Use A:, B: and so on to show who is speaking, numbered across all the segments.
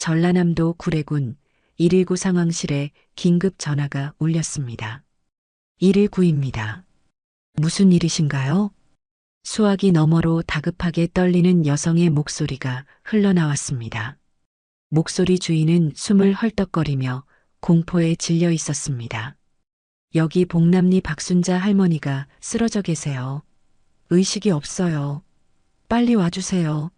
A: 전라남도 구례군 119 상황실에 긴급 전화가 울렸습니다. 119입니다. 무슨 일이신가요? 수화기 너머로 다급하게 떨리는 여성의 목소리가 흘러나왔습니다. 목소리 주인은 숨을 헐떡거리며 공포에 질려 있었습니다. 여기 복남리 박순자 할머니가 쓰러져 계세요. 의식이 없어요. 빨리 와주세요.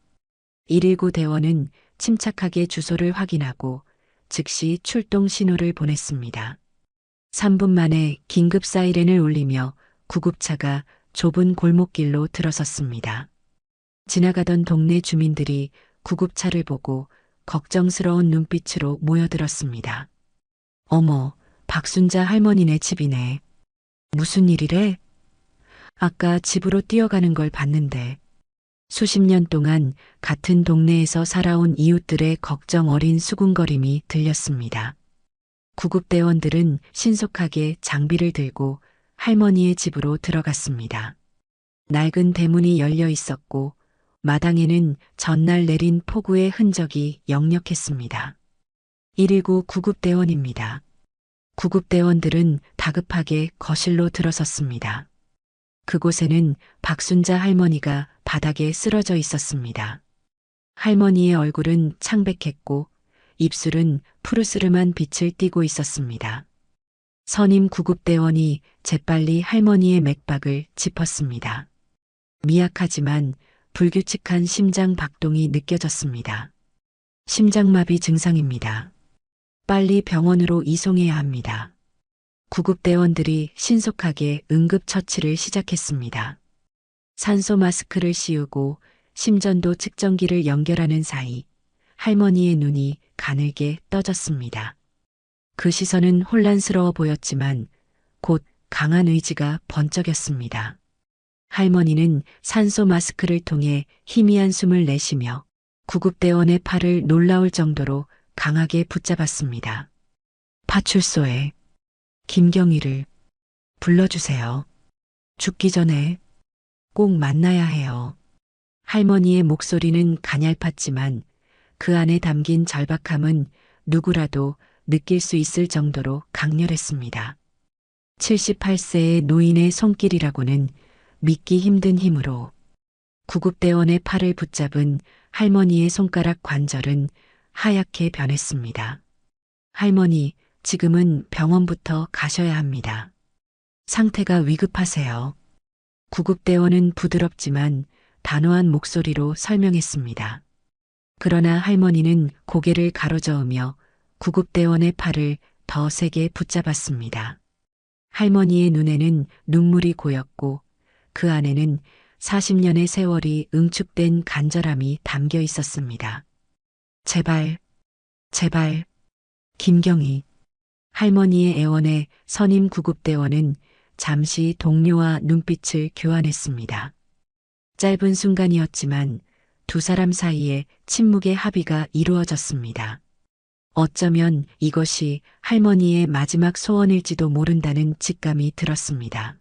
A: 119 대원은 침착하게 주소를 확인하고 즉시 출동 신호를 보냈습니다. 3분 만에 긴급 사이렌을 울리며 구급차가 좁은 골목길로 들어섰습니다. 지나가던 동네 주민들이 구급차를 보고 걱정스러운 눈빛으로 모여들었습니다. 어머, 박순자 할머니네 집이네. 무슨 일이래? 아까 집으로 뛰어가는 걸 봤는데. 수십 년 동안 같은 동네에서 살아온 이웃들의 걱정 어린 수군거림이 들렸습니다. 구급대원들은 신속하게 장비를 들고 할머니의 집으로 들어갔습니다. 낡은 대문이 열려 있었고 마당에는 전날 내린 폭우의 흔적이 역력했습니다. 119 구급대원입니다. 구급대원들은 다급하게 거실로 들어섰습니다. 그곳에는 박순자 할머니가 바닥에 쓰러져 있었습니다. 할머니의 얼굴은 창백했고 입술은 푸르스름한 빛을 띠고 있었습니다. 선임 구급대원이 재빨리 할머니의 맥박을 짚었습니다. 미약하지만 불규칙한 심장 박동이 느껴졌습니다. 심장마비 증상입니다. 빨리 병원으로 이송해야 합니다. 구급대원들이 신속하게 응급처치를 시작했습니다. 산소 마스크를 씌우고 심전도 측정기를 연결하는 사이 할머니의 눈이 가늘게 떠졌습니다. 그 시선은 혼란스러워 보였지만 곧 강한 의지가 번쩍였습니다. 할머니는 산소 마스크를 통해 희미한 숨을 내쉬며 구급대원의 팔을 놀라울 정도로 강하게 붙잡았습니다. 파출소에 김경희를 불러주세요. 죽기 전에 꼭 만나야 해요. 할머니의 목소리는 가냘팠지만 그 안에 담긴 절박함은 누구라도 느낄 수 있을 정도로 강렬했습니다. 78세의 노인의 손길이라고는 믿기 힘든 힘으로 구급대원의 팔을 붙잡은 할머니의 손가락 관절은 하얗게 변했습니다. 할머니, 지금은 병원부터 가셔야 합니다. 상태가 위급하세요. 구급대원은 부드럽지만 단호한 목소리로 설명했습니다. 그러나 할머니는 고개를 가로저으며 구급대원의 팔을 더 세게 붙잡았습니다. 할머니의 눈에는 눈물이 고였고 그 안에는 40년의 세월이 응축된 간절함이 담겨 있었습니다. 제발, 제발, 김경희. 할머니의 애원에 선임 구급대원은 잠시 동료와 눈빛을 교환했습니다. 짧은 순간이었지만 두 사람 사이에 침묵의 합의가 이루어졌습니다. 어쩌면 이것이 할머니의 마지막 소원일지도 모른다는 직감이 들었습니다.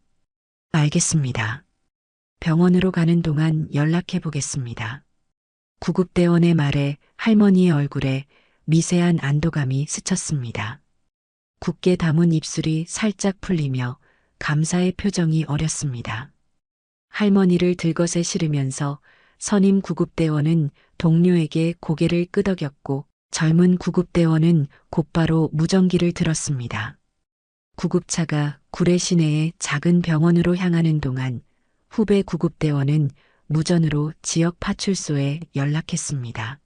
A: 알겠습니다. 병원으로 가는 동안 연락해 보겠습니다. 구급대원의 말에 할머니의 얼굴에 미세한 안도감이 스쳤습니다. 굳게 담은 입술이 살짝 풀리며 감사의 표정이 어렸습니다. 할머니를 들것에 실으면서 선임 구급대원은 동료에게 고개를 끄덕였고 젊은 구급대원은 곧바로 무전기를 들었습니다. 구급차가 구례 시내의 작은 병원으로 향하는 동안 후배 구급대원은 무전으로 지역 파출소에 연락했습니다.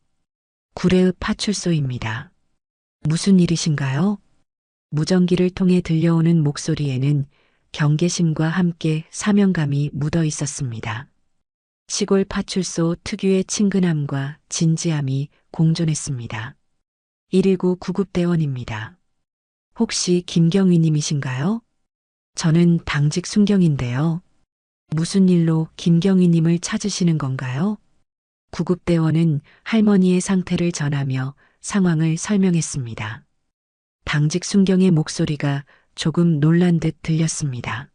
A: 구례읍 파출소입니다. 무슨 일이신가요? 무전기를 통해 들려오는 목소리에는 경계심과 함께 사명감이 묻어 있었습니다. 시골 파출소 특유의 친근함과 진지함이 공존했습니다. 119 구급대원입니다. 혹시 김경희님이신가요? 저는 당직 순경인데요. 무슨 일로 김경희님을 찾으시는 건가요? 구급대원은 할머니의 상태를 전하며 상황을 설명했습니다. 당직 순경의 목소리가 조금 놀란 듯 들렸습니다.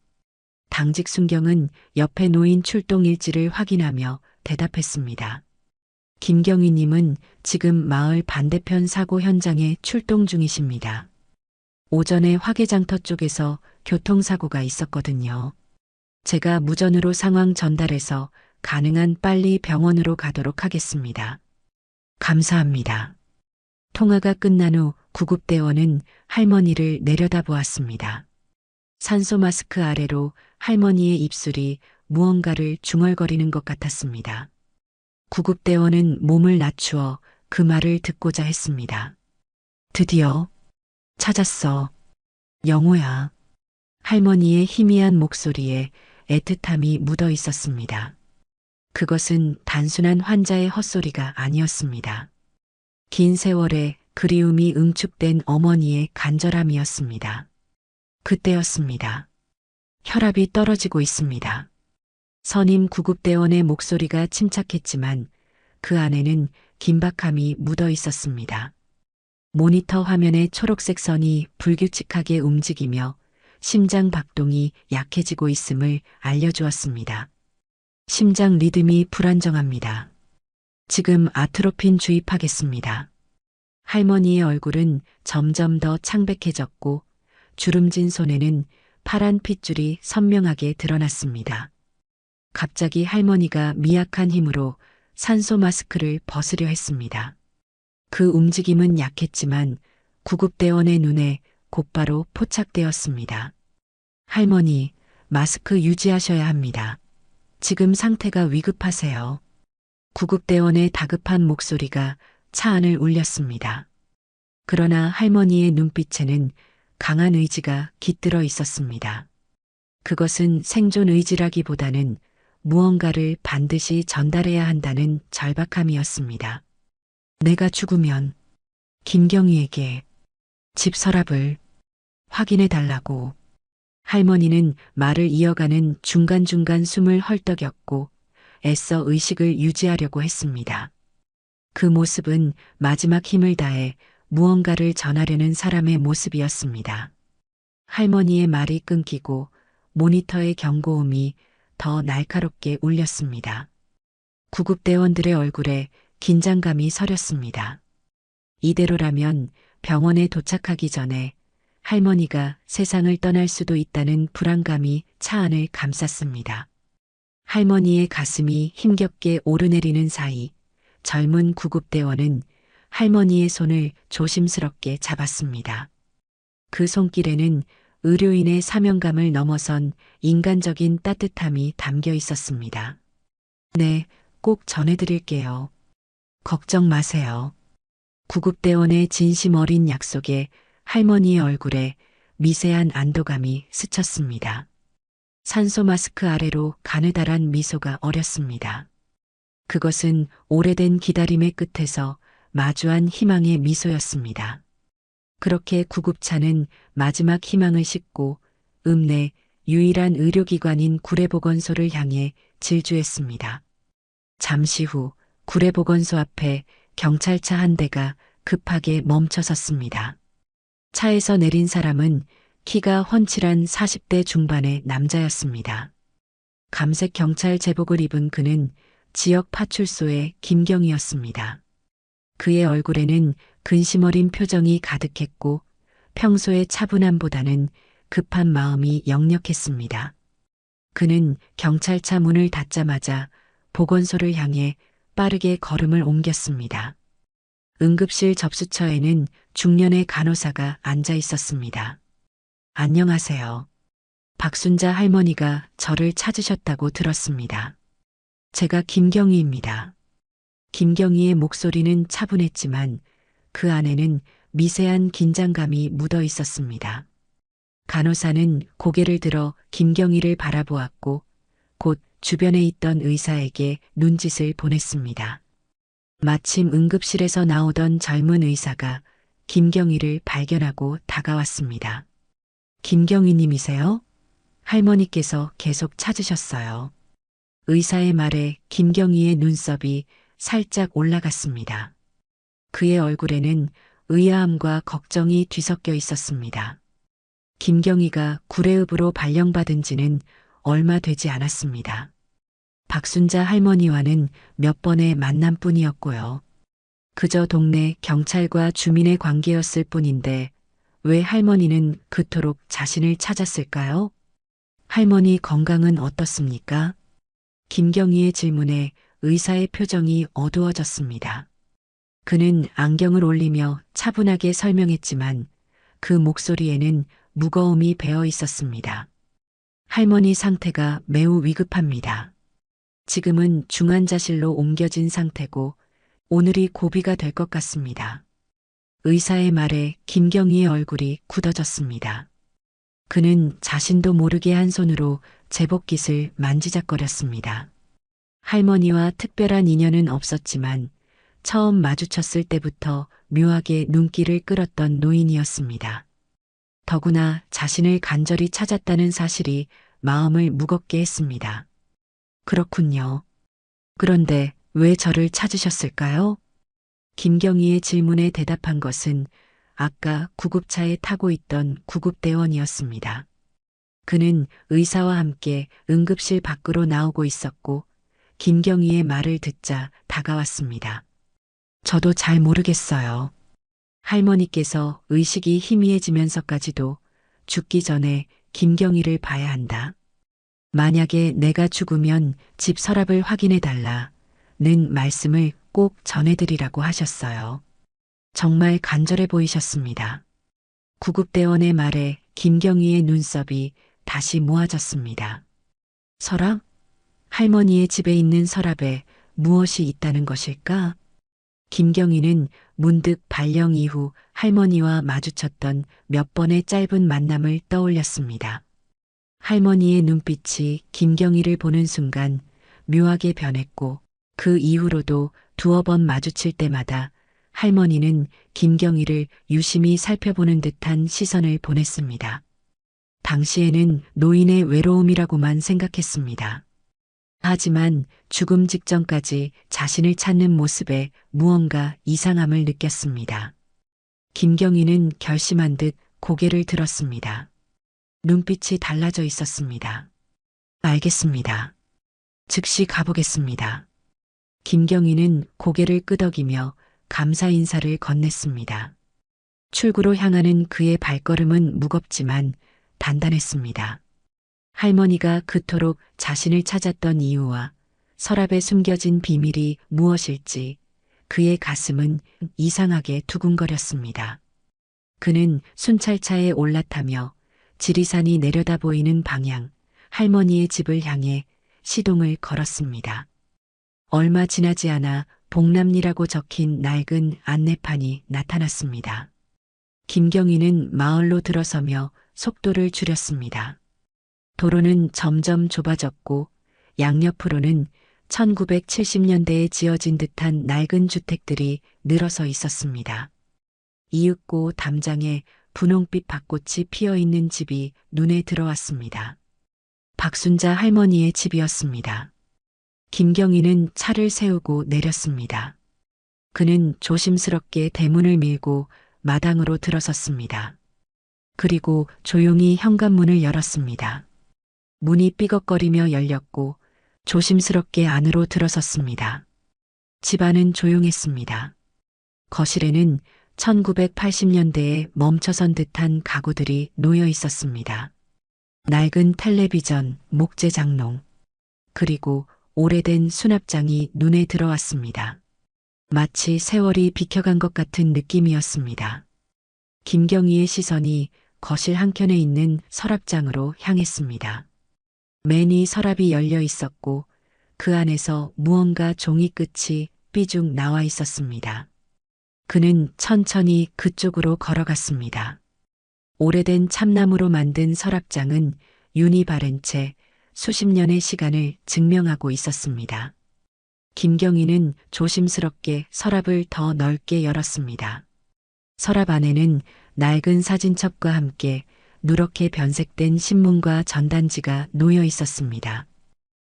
A: 당직 순경은 옆에 놓인 출동 일지를 확인하며 대답했습니다. 김경희님은 지금 마을 반대편 사고 현장에 출동 중이십니다. 오전에 화개장터 쪽에서 교통사고가 있었거든요. 제가 무전으로 상황 전달해서 가능한 빨리 병원으로 가도록 하겠습니다. 감사합니다. 통화가 끝난 후 구급대원은 할머니를 내려다보았습니다. 산소 마스크 아래로 할머니의 입술이 무언가를 중얼거리는 것 같았습니다. 구급대원은 몸을 낮추어 그 말을 듣고자 했습니다. 드디어 찾았어. 영호야. 할머니의 희미한 목소리에 애틋함이 묻어 있었습니다. 그것은 단순한 환자의 헛소리가 아니었습니다. 긴 세월의 그리움이 응축된 어머니의 간절함이었습니다. 그때였습니다. 혈압이 떨어지고 있습니다. 선임 구급대원의 목소리가 침착했지만 그 안에는 긴박함이 묻어 있었습니다. 모니터 화면의 초록색 선이 불규칙하게 움직이며 심장 박동이 약해지고 있음을 알려주었습니다. 심장 리듬이 불안정합니다. 지금 아트로핀 주입하겠습니다. 할머니의 얼굴은 점점 더 창백해졌고 주름진 손에는 파란 핏줄이 선명하게 드러났습니다. 갑자기 할머니가 미약한 힘으로 산소 마스크를 벗으려 했습니다. 그 움직임은 약했지만 구급대원의 눈에 곧바로 포착되었습니다. 할머니, 마스크 유지하셔야 합니다. 지금 상태가 위급하세요. 구급대원의 다급한 목소리가 차 안을 울렸습니다. 그러나 할머니의 눈빛에는 강한 의지가 깃들어 있었습니다. 그것은 생존 의지라기보다는 무언가를 반드시 전달해야 한다는 절박함이었습니다. 내가 죽으면 김경희에게 집 서랍을 확인해 달라고. 할머니는 말을 이어가는 중간중간 숨을 헐떡였고 애써 의식을 유지하려고 했습니다. 그 모습은 마지막 힘을 다해 무언가를 전하려는 사람의 모습이었습니다. 할머니의 말이 끊기고 모니터의 경고음이 더 날카롭게 울렸습니다. 구급대원들의 얼굴에 긴장감이 서렸습니다. 이대로라면 병원에 도착하기 전에 할머니가 세상을 떠날 수도 있다는 불안감이 차 안을 감쌌습니다. 할머니의 가슴이 힘겹게 오르내리는 사이 젊은 구급대원은 할머니의 손을 조심스럽게 잡았습니다. 그 손길에는 의료인의 사명감을 넘어선 인간적인 따뜻함이 담겨 있었습니다. 네, 꼭 전해드릴게요. 걱정 마세요. 구급대원의 진심 어린 약속에 할머니의 얼굴에 미세한 안도감이 스쳤습니다. 산소 마스크 아래로 가느다란 미소가 어렸습니다. 그것은 오래된 기다림의 끝에서 마주한 희망의 미소였습니다. 그렇게 구급차는 마지막 희망을 싣고 읍내 유일한 의료기관인 구례보건소를 향해 질주했습니다. 잠시 후 구례보건소 앞에 경찰차 한 대가 급하게 멈춰섰습니다. 차에서 내린 사람은 키가 훤칠한 40대 중반의 남자였습니다. 감색 경찰 제복을 입은 그는 지역 파출소의 김경희였습니다. 그의 얼굴에는 근심 어린 표정이 가득했고 평소의 차분함보다는 급한 마음이 역력했습니다. 그는 경찰차 문을 닫자마자 보건소를 향해 빠르게 걸음을 옮겼습니다. 응급실 접수처에는 중년의 간호사가 앉아 있었습니다. 안녕하세요. 박순자 할머니가 저를 찾으셨다고 들었습니다. 제가 김경희입니다. 김경희의 목소리는 차분했지만 그 안에는 미세한 긴장감이 묻어 있었습니다. 간호사는 고개를 들어 김경희를 바라보았고 곧 주변에 있던 의사에게 눈짓을 보냈습니다. 마침 응급실에서 나오던 젊은 의사가 김경희를 발견하고 다가왔습니다. 김경희님이세요? 할머니께서 계속 찾으셨어요. 의사의 말에 김경희의 눈썹이 살짝 올라갔습니다. 그의 얼굴에는 의아함과 걱정이 뒤섞여 있었습니다. 김경희가 구례읍으로 발령받은 지는 얼마 되지 않았습니다. 박순자 할머니와는 몇 번의 만남뿐이었고요. 그저 동네 경찰과 주민의 관계였을 뿐인데 왜 할머니는 그토록 자신을 찾았을까요? 할머니 건강은 어떻습니까? 김경희의 질문에 의사의 표정이 어두워졌습니다. 그는 안경을 올리며 차분하게 설명했지만 그 목소리에는 무거움이 배어 있었습니다. 할머니 상태가 매우 위급합니다. 지금은 중환자실로 옮겨진 상태고 오늘이 고비가 될 것 같습니다. 의사의 말에 김경희의 얼굴이 굳어졌습니다. 그는 자신도 모르게 한 손으로 제복깃을 만지작거렸습니다. 할머니와 특별한 인연은 없었지만 처음 마주쳤을 때부터 묘하게 눈길을 끌었던 노인이었습니다. 더구나 자신을 간절히 찾았다는 사실이 마음을 무겁게 했습니다. 그렇군요. 그런데 왜 저를 찾으셨을까요? 김경희의 질문에 대답한 것은 아까 구급차에 타고 있던 구급대원이었습니다. 그는 의사와 함께 응급실 밖으로 나오고 있었고 김경희의 말을 듣자 다가왔습니다. 저도 잘 모르겠어요. 할머니께서 의식이 희미해지면서까지도 죽기 전에 김경희를 봐야 한다. 만약에 내가 죽으면 집 서랍을 확인해 달라는 말씀을 꼭 전해드리라고 하셨어요. 정말 간절해 보이셨습니다. 구급대원의 말에 김경희의 눈썹이 다시 모아졌습니다. 서랍? 할머니의 집에 있는 서랍에 무엇이 있다는 것일까? 김경희는 문득 발령 이후 할머니와 마주쳤던 몇 번의 짧은 만남을 떠올렸습니다. 할머니의 눈빛이 김경희를 보는 순간 묘하게 변했고 그 이후로도 두어 번 마주칠 때마다 할머니는 김경희를 유심히 살펴보는 듯한 시선을 보냈습니다. 당시에는 노인의 외로움이라고만 생각했습니다. 하지만 죽음 직전까지 자신을 찾는 모습에 무언가 이상함을 느꼈습니다. 김경희는 결심한 듯 고개를 들었습니다. 눈빛이 달라져 있었습니다. 알겠습니다. 즉시 가보겠습니다. 김경희는 고개를 끄덕이며 감사 인사를 건넸습니다. 출구로 향하는 그의 발걸음은 무겁지만 단단했습니다. 할머니가 그토록 자신을 찾았던 이유와 서랍에 숨겨진 비밀이 무엇일지 그의 가슴은 이상하게 두근거렸습니다. 그는 순찰차에 올라타며 지리산이 내려다 보이는 방향, 할머니의 집을 향해 시동을 걸었습니다. 얼마 지나지 않아 복남리라고 적힌 낡은 안내판이 나타났습니다. 김경희는 마을로 들어서며 속도를 줄였습니다. 도로는 점점 좁아졌고 양옆으로는 1970년대에 지어진 듯한 낡은 주택들이 늘어서 있었습니다. 이윽고 담장에 분홍빛 벚꽃이 피어있는 집이 눈에 들어왔습니다. 박순자 할머니의 집이었습니다. 김경희는 차를 세우고 내렸습니다. 그는 조심스럽게 대문을 밀고 마당으로 들어섰습니다. 그리고 조용히 현관문을 열었습니다. 문이 삐걱거리며 열렸고 조심스럽게 안으로 들어섰습니다. 집안은 조용했습니다. 거실에는 1980년대에 멈춰선 듯한 가구들이 놓여 있었습니다. 낡은 텔레비전, 목재 장롱, 그리고 오래된 수납장이 눈에 들어왔습니다. 마치 세월이 비켜간 것 같은 느낌이었습니다. 김경희의 시선이 거실 한켠에 있는 서랍장으로 향했습니다. 맨이 서랍이 열려 있었고 그 안에서 무언가 종이 끝이 삐죽 나와 있었습니다. 그는 천천히 그쪽으로 걸어갔습니다. 오래된 참나무로 만든 서랍장은 윤이 바른 채 수십 년의 시간을 증명하고 있었습니다. 김경희는 조심스럽게 서랍을 더 넓게 열었습니다. 서랍 안에는 낡은 사진첩과 함께 누렇게 변색된 신문과 전단지가 놓여 있었습니다.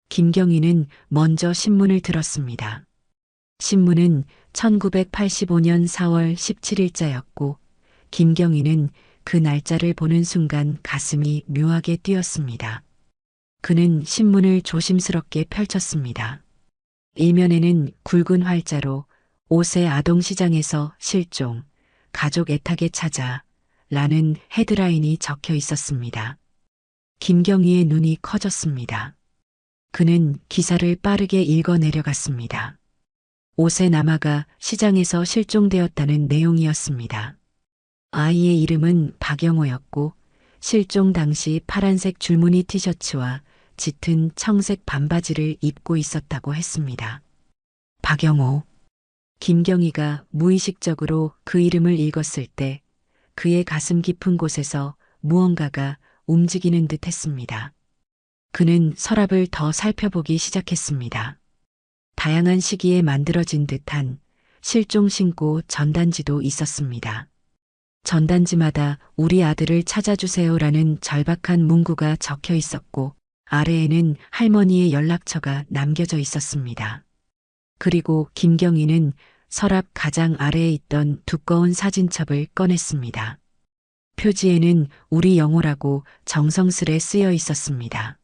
A: 김경희는 먼저 신문을 들었습니다. 신문은 1985년 4월 17일자였고 김경희는 그 날짜를 보는 순간 가슴이 묘하게 뛰었습니다. 그는 신문을 조심스럽게 펼쳤습니다. 일면에는 굵은 활자로 옷의 아동시장에서 실종, 가족 애타게 찾아 라는 헤드라인이 적혀 있었습니다. 김경희의 눈이 커졌습니다. 그는 기사를 빠르게 읽어 내려갔습니다. 옷의 남아가 시장에서 실종되었다는 내용이었습니다. 아이의 이름은 박영호였고 실종 당시 파란색 줄무늬 티셔츠와 짙은 청색 반바지를 입고 있었다고 했습니다. 박영호. 김경희가 무의식적으로 그 이름을 읽었을 때 그의 가슴 깊은 곳에서 무언가가 움직이는 듯 했습니다. 그는 서랍을 더 살펴보기 시작했습니다. 다양한 시기에 만들어진 듯한 실종 신고 전단지도 있었습니다. 전단지마다 우리 아들을 찾아주세요라는 절박한 문구가 적혀 있었고 아래에는 할머니의 연락처가 남겨져 있었습니다. 그리고 김경희는 서랍 가장 아래에 있던 두꺼운 사진첩을 꺼냈습니다. 표지에는 우리 영호라고 정성스레 쓰여 있었습니다.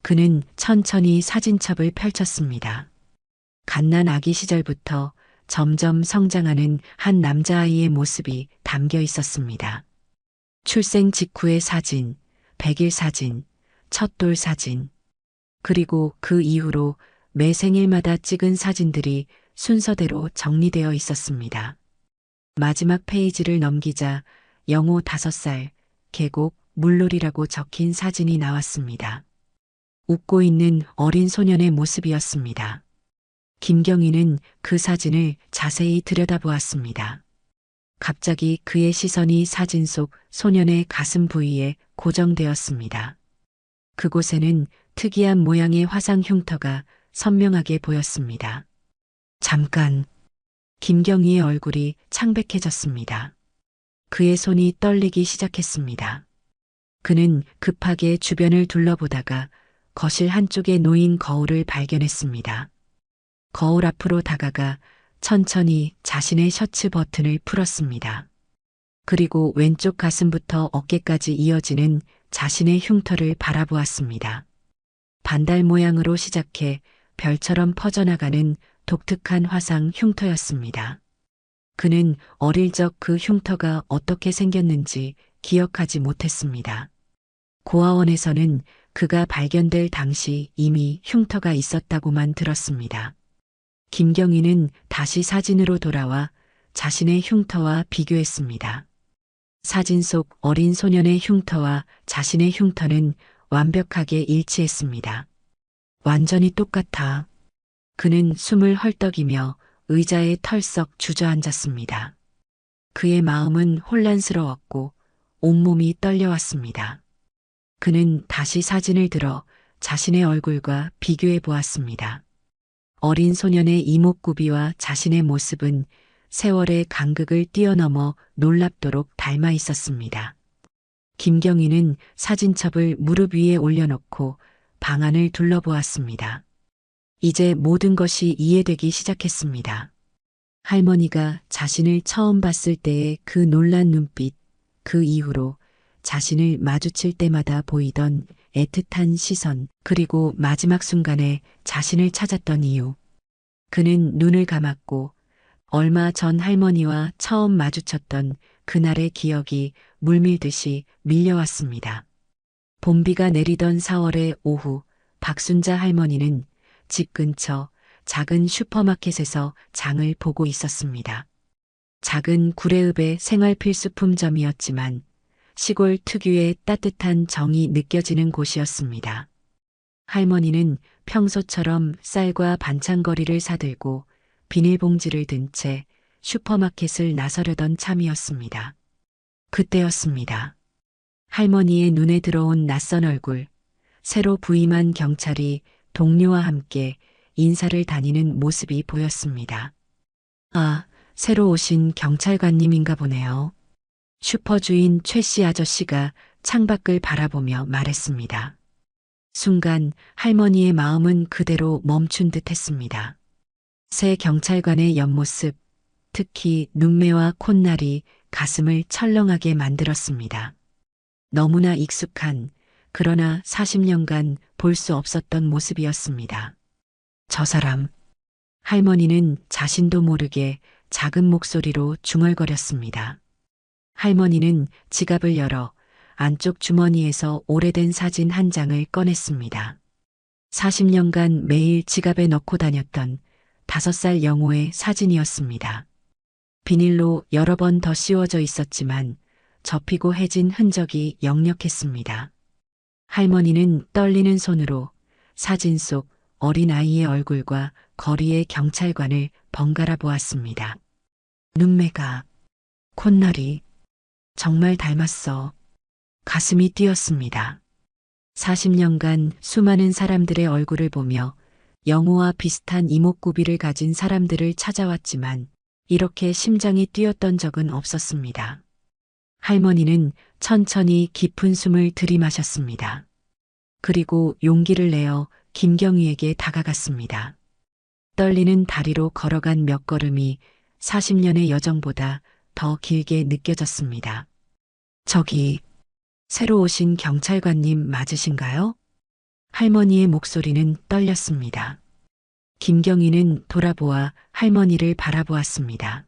A: 그는 천천히 사진첩을 펼쳤습니다. 갓난 아기 시절부터 점점 성장하는 한 남자아이의 모습이 담겨 있었습니다. 출생 직후의 사진, 100일 사진, 첫돌 사진, 그리고 그 이후로 매 생일마다 찍은 사진들이 순서대로 정리되어 있었습니다. 마지막 페이지를 넘기자 영호 5살, 계곡, 물놀이라고 적힌 사진이 나왔습니다. 웃고 있는 어린 소년의 모습이었습니다. 김경희는 그 사진을 자세히 들여다보았습니다. 갑자기 그의 시선이 사진 속 소년의 가슴 부위에 고정되었습니다. 그곳에는 특이한 모양의 화상 흉터가 선명하게 보였습니다. 잠깐, 김경희의 얼굴이 창백해졌습니다. 그의 손이 떨리기 시작했습니다. 그는 급하게 주변을 둘러보다가 거실 한쪽에 놓인 거울을 발견했습니다. 거울 앞으로 다가가 천천히 자신의 셔츠 버튼을 풀었습니다. 그리고 왼쪽 가슴부터 어깨까지 이어지는 자신의 흉터를 바라보았습니다. 반달 모양으로 시작해 별처럼 퍼져나가는 독특한 화상 흉터였습니다. 그는 어릴 적 그 흉터가 어떻게 생겼는지 기억하지 못했습니다. 고아원에서는 그가 발견될 당시 이미 흉터가 있었다고만 들었습니다. 김경희는 다시 사진으로 돌아와 자신의 흉터와 비교했습니다. 사진 속 어린 소년의 흉터와 자신의 흉터는 완벽하게 일치했습니다. 완전히 똑같아. 그는 숨을 헐떡이며 의자에 털썩 주저앉았습니다. 그의 마음은 혼란스러웠고 온몸이 떨려왔습니다. 그는 다시 사진을 들어 자신의 얼굴과 비교해 보았습니다. 어린 소년의 이목구비와 자신의 모습은 세월의 간극을 뛰어넘어 놀랍도록 닮아 있었습니다. 김경희는 사진첩을 무릎 위에 올려놓고 방안을 둘러보았습니다. 이제 모든 것이 이해되기 시작했습니다. 할머니가 자신을 처음 봤을 때의 그 놀란 눈빛, 그 이후로 자신을 마주칠 때마다 보이던 애틋한 시선, 그리고 마지막 순간에 자신을 찾았던 이유. 그는 눈을 감았고 얼마 전 할머니와 처음 마주쳤던 그날의 기억이 물밀듯이 밀려왔습니다. 봄비가 내리던 4월의 오후, 박순자 할머니는 집 근처 작은 슈퍼마켓에서 장을 보고 있었습니다. 작은 구례읍의 생활 필수품점이었지만 시골 특유의 따뜻한 정이 느껴지는 곳이었습니다. 할머니는 평소처럼 쌀과 반찬거리를 사들고 비닐봉지를 든 채 슈퍼마켓을 나서려던 참이었습니다. 그때였습니다. 할머니의 눈에 들어온 낯선 얼굴, 새로 부임한 경찰이 동료와 함께 인사를 다니는 모습이 보였습니다. 아, 새로 오신 경찰관님인가 보네요. 슈퍼 주인 최 씨 아저씨가 창밖을 바라보며 말했습니다. 순간 할머니의 마음은 그대로 멈춘 듯 했습니다. 새 경찰관의 옆모습, 특히 눈매와 콧날이 가슴을 철렁하게 만들었습니다. 너무나 익숙한 그러나 40년간 볼 수 없었던 모습이었습니다. 저 사람, 할머니는 자신도 모르게 작은 목소리로 중얼거렸습니다. 할머니는 지갑을 열어 안쪽 주머니에서 오래된 사진 한 장을 꺼냈습니다. 40년간 매일 지갑에 넣고 다녔던 5살 영호의 사진이었습니다. 비닐로 여러 번 더 씌워져 있었지만 접히고 해진 흔적이 역력했습니다. 할머니는 떨리는 손으로 사진 속 어린아이의 얼굴과 거리의 경찰관을 번갈아 보았습니다. 눈매가, 콧날이 정말 닮았어. 가슴이 뛰었습니다. 40년간 수많은 사람들의 얼굴을 보며 영호와 비슷한 이목구비를 가진 사람들을 찾아왔지만 이렇게 심장이 뛰었던 적은 없었습니다. 할머니는 천천히 깊은 숨을 들이마셨습니다. 그리고 용기를 내어 김경희에게 다가갔습니다. 떨리는 다리로 걸어간 몇 걸음이 40년의 여정보다 더 길게 느껴졌습니다. 저기, 새로 오신 경찰관님 맞으신가요? 할머니의 목소리는 떨렸습니다. 김경희는 돌아보아 할머니를 바라보았습니다.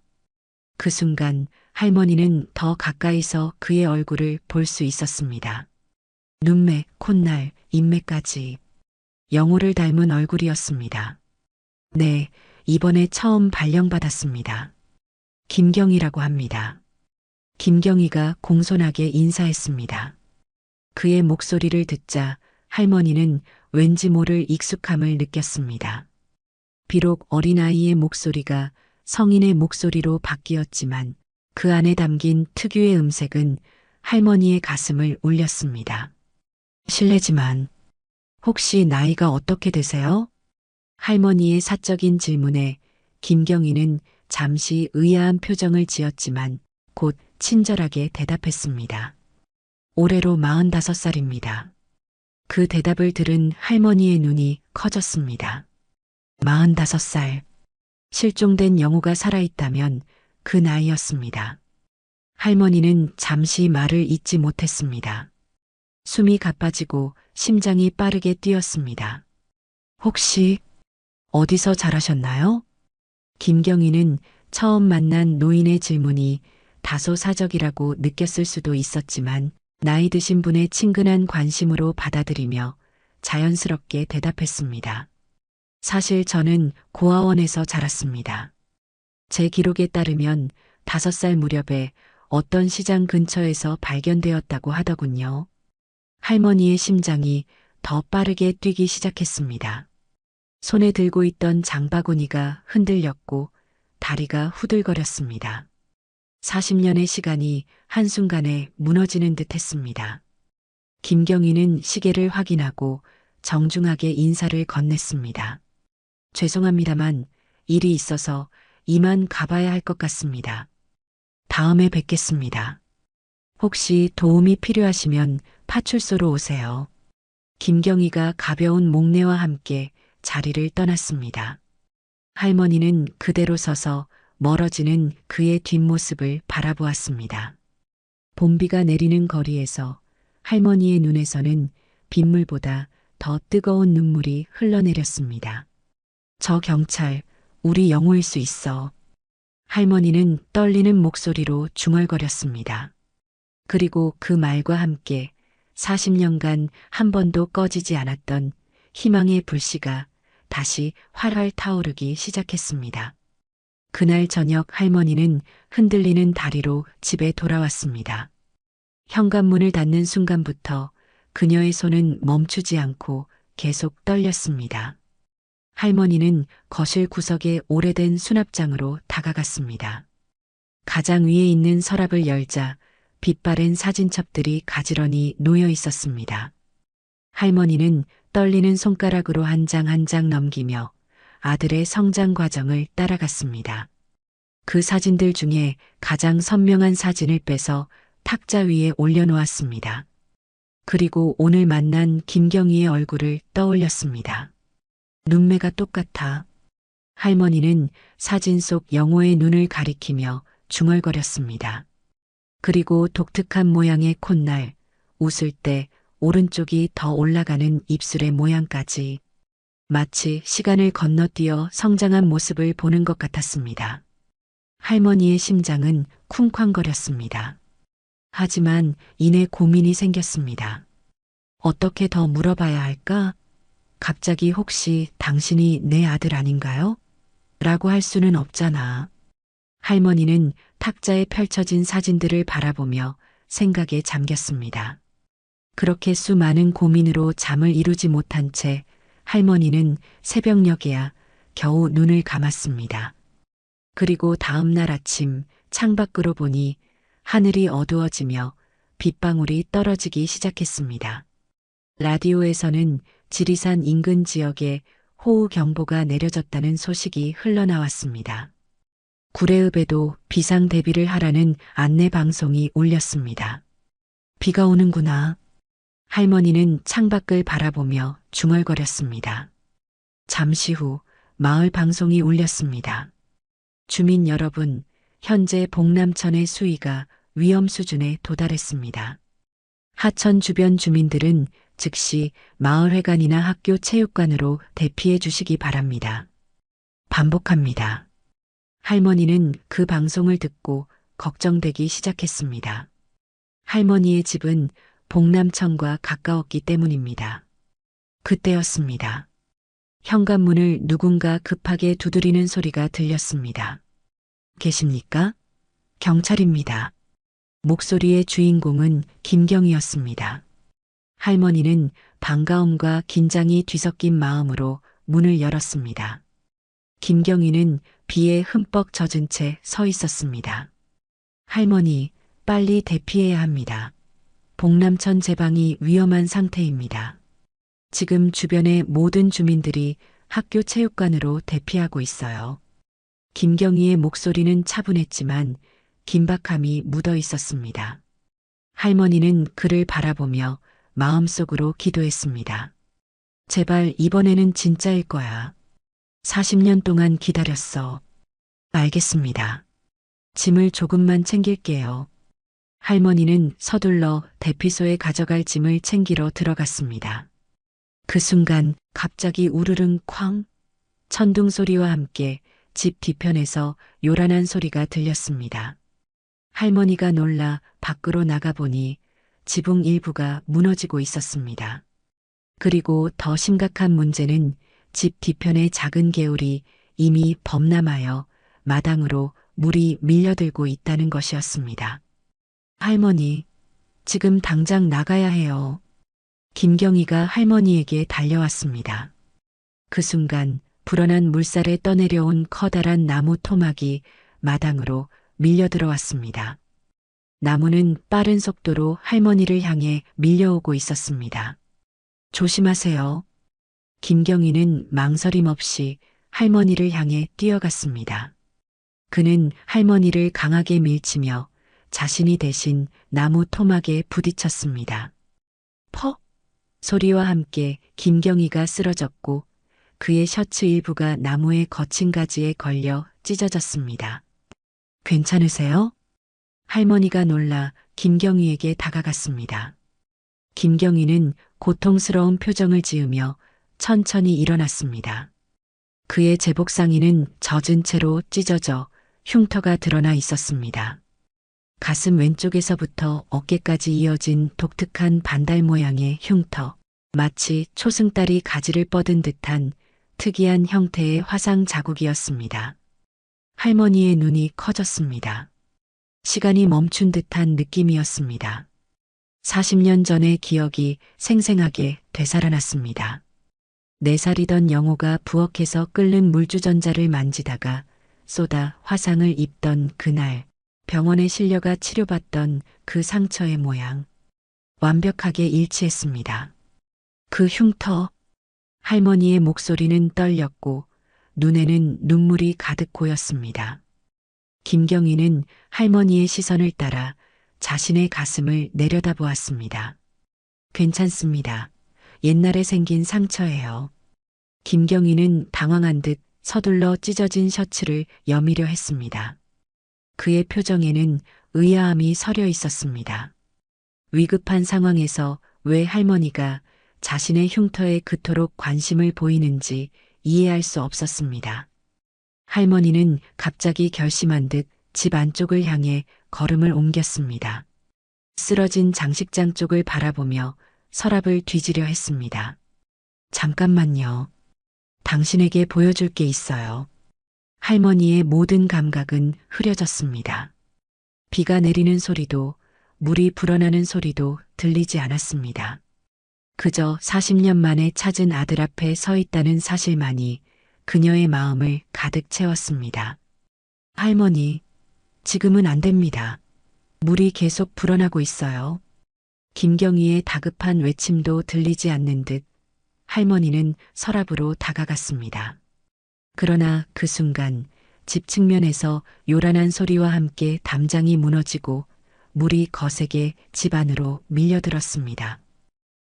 A: 그 순간 할머니는 더 가까이서 그의 얼굴을 볼 수 있었습니다. 눈매, 콧날, 인매까지 영호를 닮은 얼굴이었습니다. 네, 이번에 처음 발령받았습니다. 김경희라고 합니다. 김경희가 공손하게 인사했습니다. 그의 목소리를 듣자 할머니는 왠지 모를 익숙함을 느꼈습니다. 비록 어린아이의 목소리가 성인의 목소리로 바뀌었지만 그 안에 담긴 특유의 음색은 할머니의 가슴을 울렸습니다. 실례지만 혹시 나이가 어떻게 되세요? 할머니의 사적인 질문에 김경희는 잠시 의아한 표정을 지었지만 곧 친절하게 대답했습니다. 올해로 45살입니다. 그 대답을 들은 할머니의 눈이 커졌습니다. 45살. 실종된 영호가 살아있다면 그 나이였습니다. 할머니는 잠시 말을 잇지 못했습니다. 숨이 가빠지고 심장이 빠르게 뛰었습니다. 혹시 어디서 자라셨나요? 김경희는 처음 만난 노인의 질문이 다소 사적이라고 느꼈을 수도 있었지만 나이 드신 분의 친근한 관심으로 받아들이며 자연스럽게 대답했습니다. 사실 저는 고아원에서 자랐습니다. 제 기록에 따르면 5살 무렵에 어떤 시장 근처에서 발견되었다고 하더군요. 할머니의 심장이 더 빠르게 뛰기 시작했습니다. 손에 들고 있던 장바구니가 흔들렸고 다리가 후들거렸습니다. 40년의 시간이 한순간에 무너지는 듯 했습니다. 김경희는 시계를 확인하고 정중하게 인사를 건넸습니다. 죄송합니다만 일이 있어서 이만 가봐야 할 것 같습니다. 다음에 뵙겠습니다. 혹시 도움이 필요하시면 파출소로 오세요. 김경희가 가벼운 목례와 함께 자리를 떠났습니다. 할머니는 그대로 서서 멀어지는 그의 뒷모습을 바라보았습니다. 봄비가 내리는 거리에서 할머니의 눈에서는 빗물보다 더 뜨거운 눈물이 흘러내렸습니다. 저 경찰, 우리 영호일 수 있어. 할머니는 떨리는 목소리로 중얼거렸습니다. 그리고 그 말과 함께 40년간 한 번도 꺼지지 않았던 희망의 불씨가 다시 활활 타오르기 시작했습니다. 그날 저녁 할머니는 흔들리는 다리로 집에 돌아왔습니다. 현관문을 닫는 순간부터 그녀의 손은 멈추지 않고 계속 떨렸습니다. 할머니는 거실 구석의 오래된 수납장으로 다가갔습니다. 가장 위에 있는 서랍을 열자 빛바랜 사진첩들이 가지런히 놓여 있었습니다. 할머니는 떨리는 손가락으로 한 장 한 장 넘기며 아들의 성장 과정을 따라갔습니다. 그 사진들 중에 가장 선명한 사진을 빼서 탁자 위에 올려놓았습니다. 그리고 오늘 만난 김경희의 얼굴을 떠올렸습니다. 눈매가 똑같아. 할머니는 사진 속 영호의 눈을 가리키며 중얼거렸습니다. 그리고 독특한 모양의 콧날, 웃을 때 오른쪽이 더 올라가는 입술의 모양까지 마치 시간을 건너뛰어 성장한 모습을 보는 것 같았습니다. 할머니의 심장은 쿵쾅거렸습니다. 하지만 이내 고민이 생겼습니다. 어떻게 더 물어봐야 할까? 갑자기 혹시 당신이 내 아들 아닌가요? 라고 할 수는 없잖아. 할머니는 탁자에 펼쳐진 사진들을 바라보며 생각에 잠겼습니다. 그렇게 수많은 고민으로 잠을 이루지 못한 채 할머니는 새벽녘에야 겨우 눈을 감았습니다. 그리고 다음 날 아침 창밖으로 보니 하늘이 어두워지며 빗방울이 떨어지기 시작했습니다. 라디오에서는 지리산 인근 지역에 호우경보가 내려졌다는 소식이 흘러나왔습니다. 구례읍에도 비상 대비를 하라는 안내 방송이 울렸습니다. 비가 오는구나. 할머니는 창밖을 바라보며 중얼거렸습니다. 잠시 후 마을 방송이 울렸습니다. 주민 여러분, 현재 복남천의 수위가 위험 수준에 도달했습니다. 하천 주변 주민들은 즉시 마을회관이나 학교 체육관으로 대피해 주시기 바랍니다. 반복합니다. 할머니는 그 방송을 듣고 걱정되기 시작했습니다. 할머니의 집은 복남천과 가까웠기 때문입니다. 그때였습니다. 현관문을 누군가 급하게 두드리는 소리가 들렸습니다. 계십니까? 경찰입니다. 목소리의 주인공은 김경이었습니다. 할머니는 반가움과 긴장이 뒤섞인 마음으로 문을 열었습니다. 김경이는 비에 흠뻑 젖은 채 서 있었습니다. 할머니, 빨리 대피해야 합니다. 복남천 제방이 위험한 상태입니다. 지금 주변의 모든 주민들이 학교 체육관으로 대피하고 있어요. 김경희의 목소리는 차분했지만 긴박함이 묻어 있었습니다. 할머니는 그를 바라보며 마음속으로 기도했습니다. 제발 이번에는 진짜일 거야. 40년 동안 기다렸어. 알겠습니다. 짐을 조금만 챙길게요. 할머니는 서둘러 대피소에 가져갈 짐을 챙기러 들어갔습니다. 그 순간 갑자기 우르릉 쾅 천둥 소리와 함께 집 뒤편에서 요란한 소리가 들렸습니다. 할머니가 놀라 밖으로 나가보니 지붕 일부가 무너지고 있었습니다. 그리고 더 심각한 문제는 집 뒤편의 작은 개울이 이미 범람하여 마당으로 물이 밀려들고 있다는 것이었습니다. 할머니, 지금 당장 나가야 해요. 김경희가 할머니에게 달려왔습니다. 그 순간 불어난 물살에 떠내려온 커다란 나무 토막이 마당으로 밀려 들어왔습니다. 나무는 빠른 속도로 할머니를 향해 밀려오고 있었습니다. 조심하세요. 김경희는 망설임 없이 할머니를 향해 뛰어갔습니다. 그는 할머니를 강하게 밀치며 자신이 대신 나무 토막에 부딪혔습니다. 퍽! 소리와 함께 김경희가 쓰러졌고 그의 셔츠 일부가 나무의 거친 가지에 걸려 찢어졌습니다. 괜찮으세요? 할머니가 놀라 김경희에게 다가갔습니다. 김경희는 고통스러운 표정을 지으며 천천히 일어났습니다. 그의 제복 상의는 젖은 채로 찢어져 흉터가 드러나 있었습니다. 가슴 왼쪽에서부터 어깨까지 이어진 독특한 반달 모양의 흉터, 마치 초승달이 가지를 뻗은 듯한 특이한 형태의 화상 자국이었습니다. 할머니의 눈이 커졌습니다. 시간이 멈춘 듯한 느낌이었습니다. 40년 전의 기억이 생생하게 되살아났습니다. 4살이던 영호가 부엌에서 끓는 물주전자를 만지다가 쏟아 화상을 입던 그날, 병원에 실려가 치료받던 그 상처의 모양, 완벽하게 일치했습니다. 그 흉터, 할머니의 목소리는 떨렸고 눈에는 눈물이 가득 고였습니다. 김경희는 할머니의 시선을 따라 자신의 가슴을 내려다보았습니다. 괜찮습니다. 옛날에 생긴 상처예요. 김경희는 당황한 듯 서둘러 찢어진 셔츠를 여미려 했습니다. 그의 표정에는 의아함이 서려 있었습니다. 위급한 상황에서 왜 할머니가 자신의 흉터에 그토록 관심을 보이는지 이해할 수 없었습니다. 할머니는 갑자기 결심한 듯 집 안쪽을 향해 걸음을 옮겼습니다. 쓰러진 장식장 쪽을 바라보며 서랍을 뒤지려 했습니다. 잠깐만요. 당신에게 보여줄 게 있어요. 할머니의 모든 감각은 흐려졌습니다. 비가 내리는 소리도 물이 불어나는 소리도 들리지 않았습니다. 그저 40년 만에 찾은 아들 앞에 서 있다는 사실만이 그녀의 마음을 가득 채웠습니다. 할머니, 지금은 안 됩니다. 물이 계속 불어나고 있어요. 김경희의 다급한 외침도 들리지 않는 듯 할머니는 서랍으로 다가갔습니다. 그러나 그 순간 집 측면에서 요란한 소리와 함께 담장이 무너지고 물이 거세게 집 안으로 밀려들었습니다.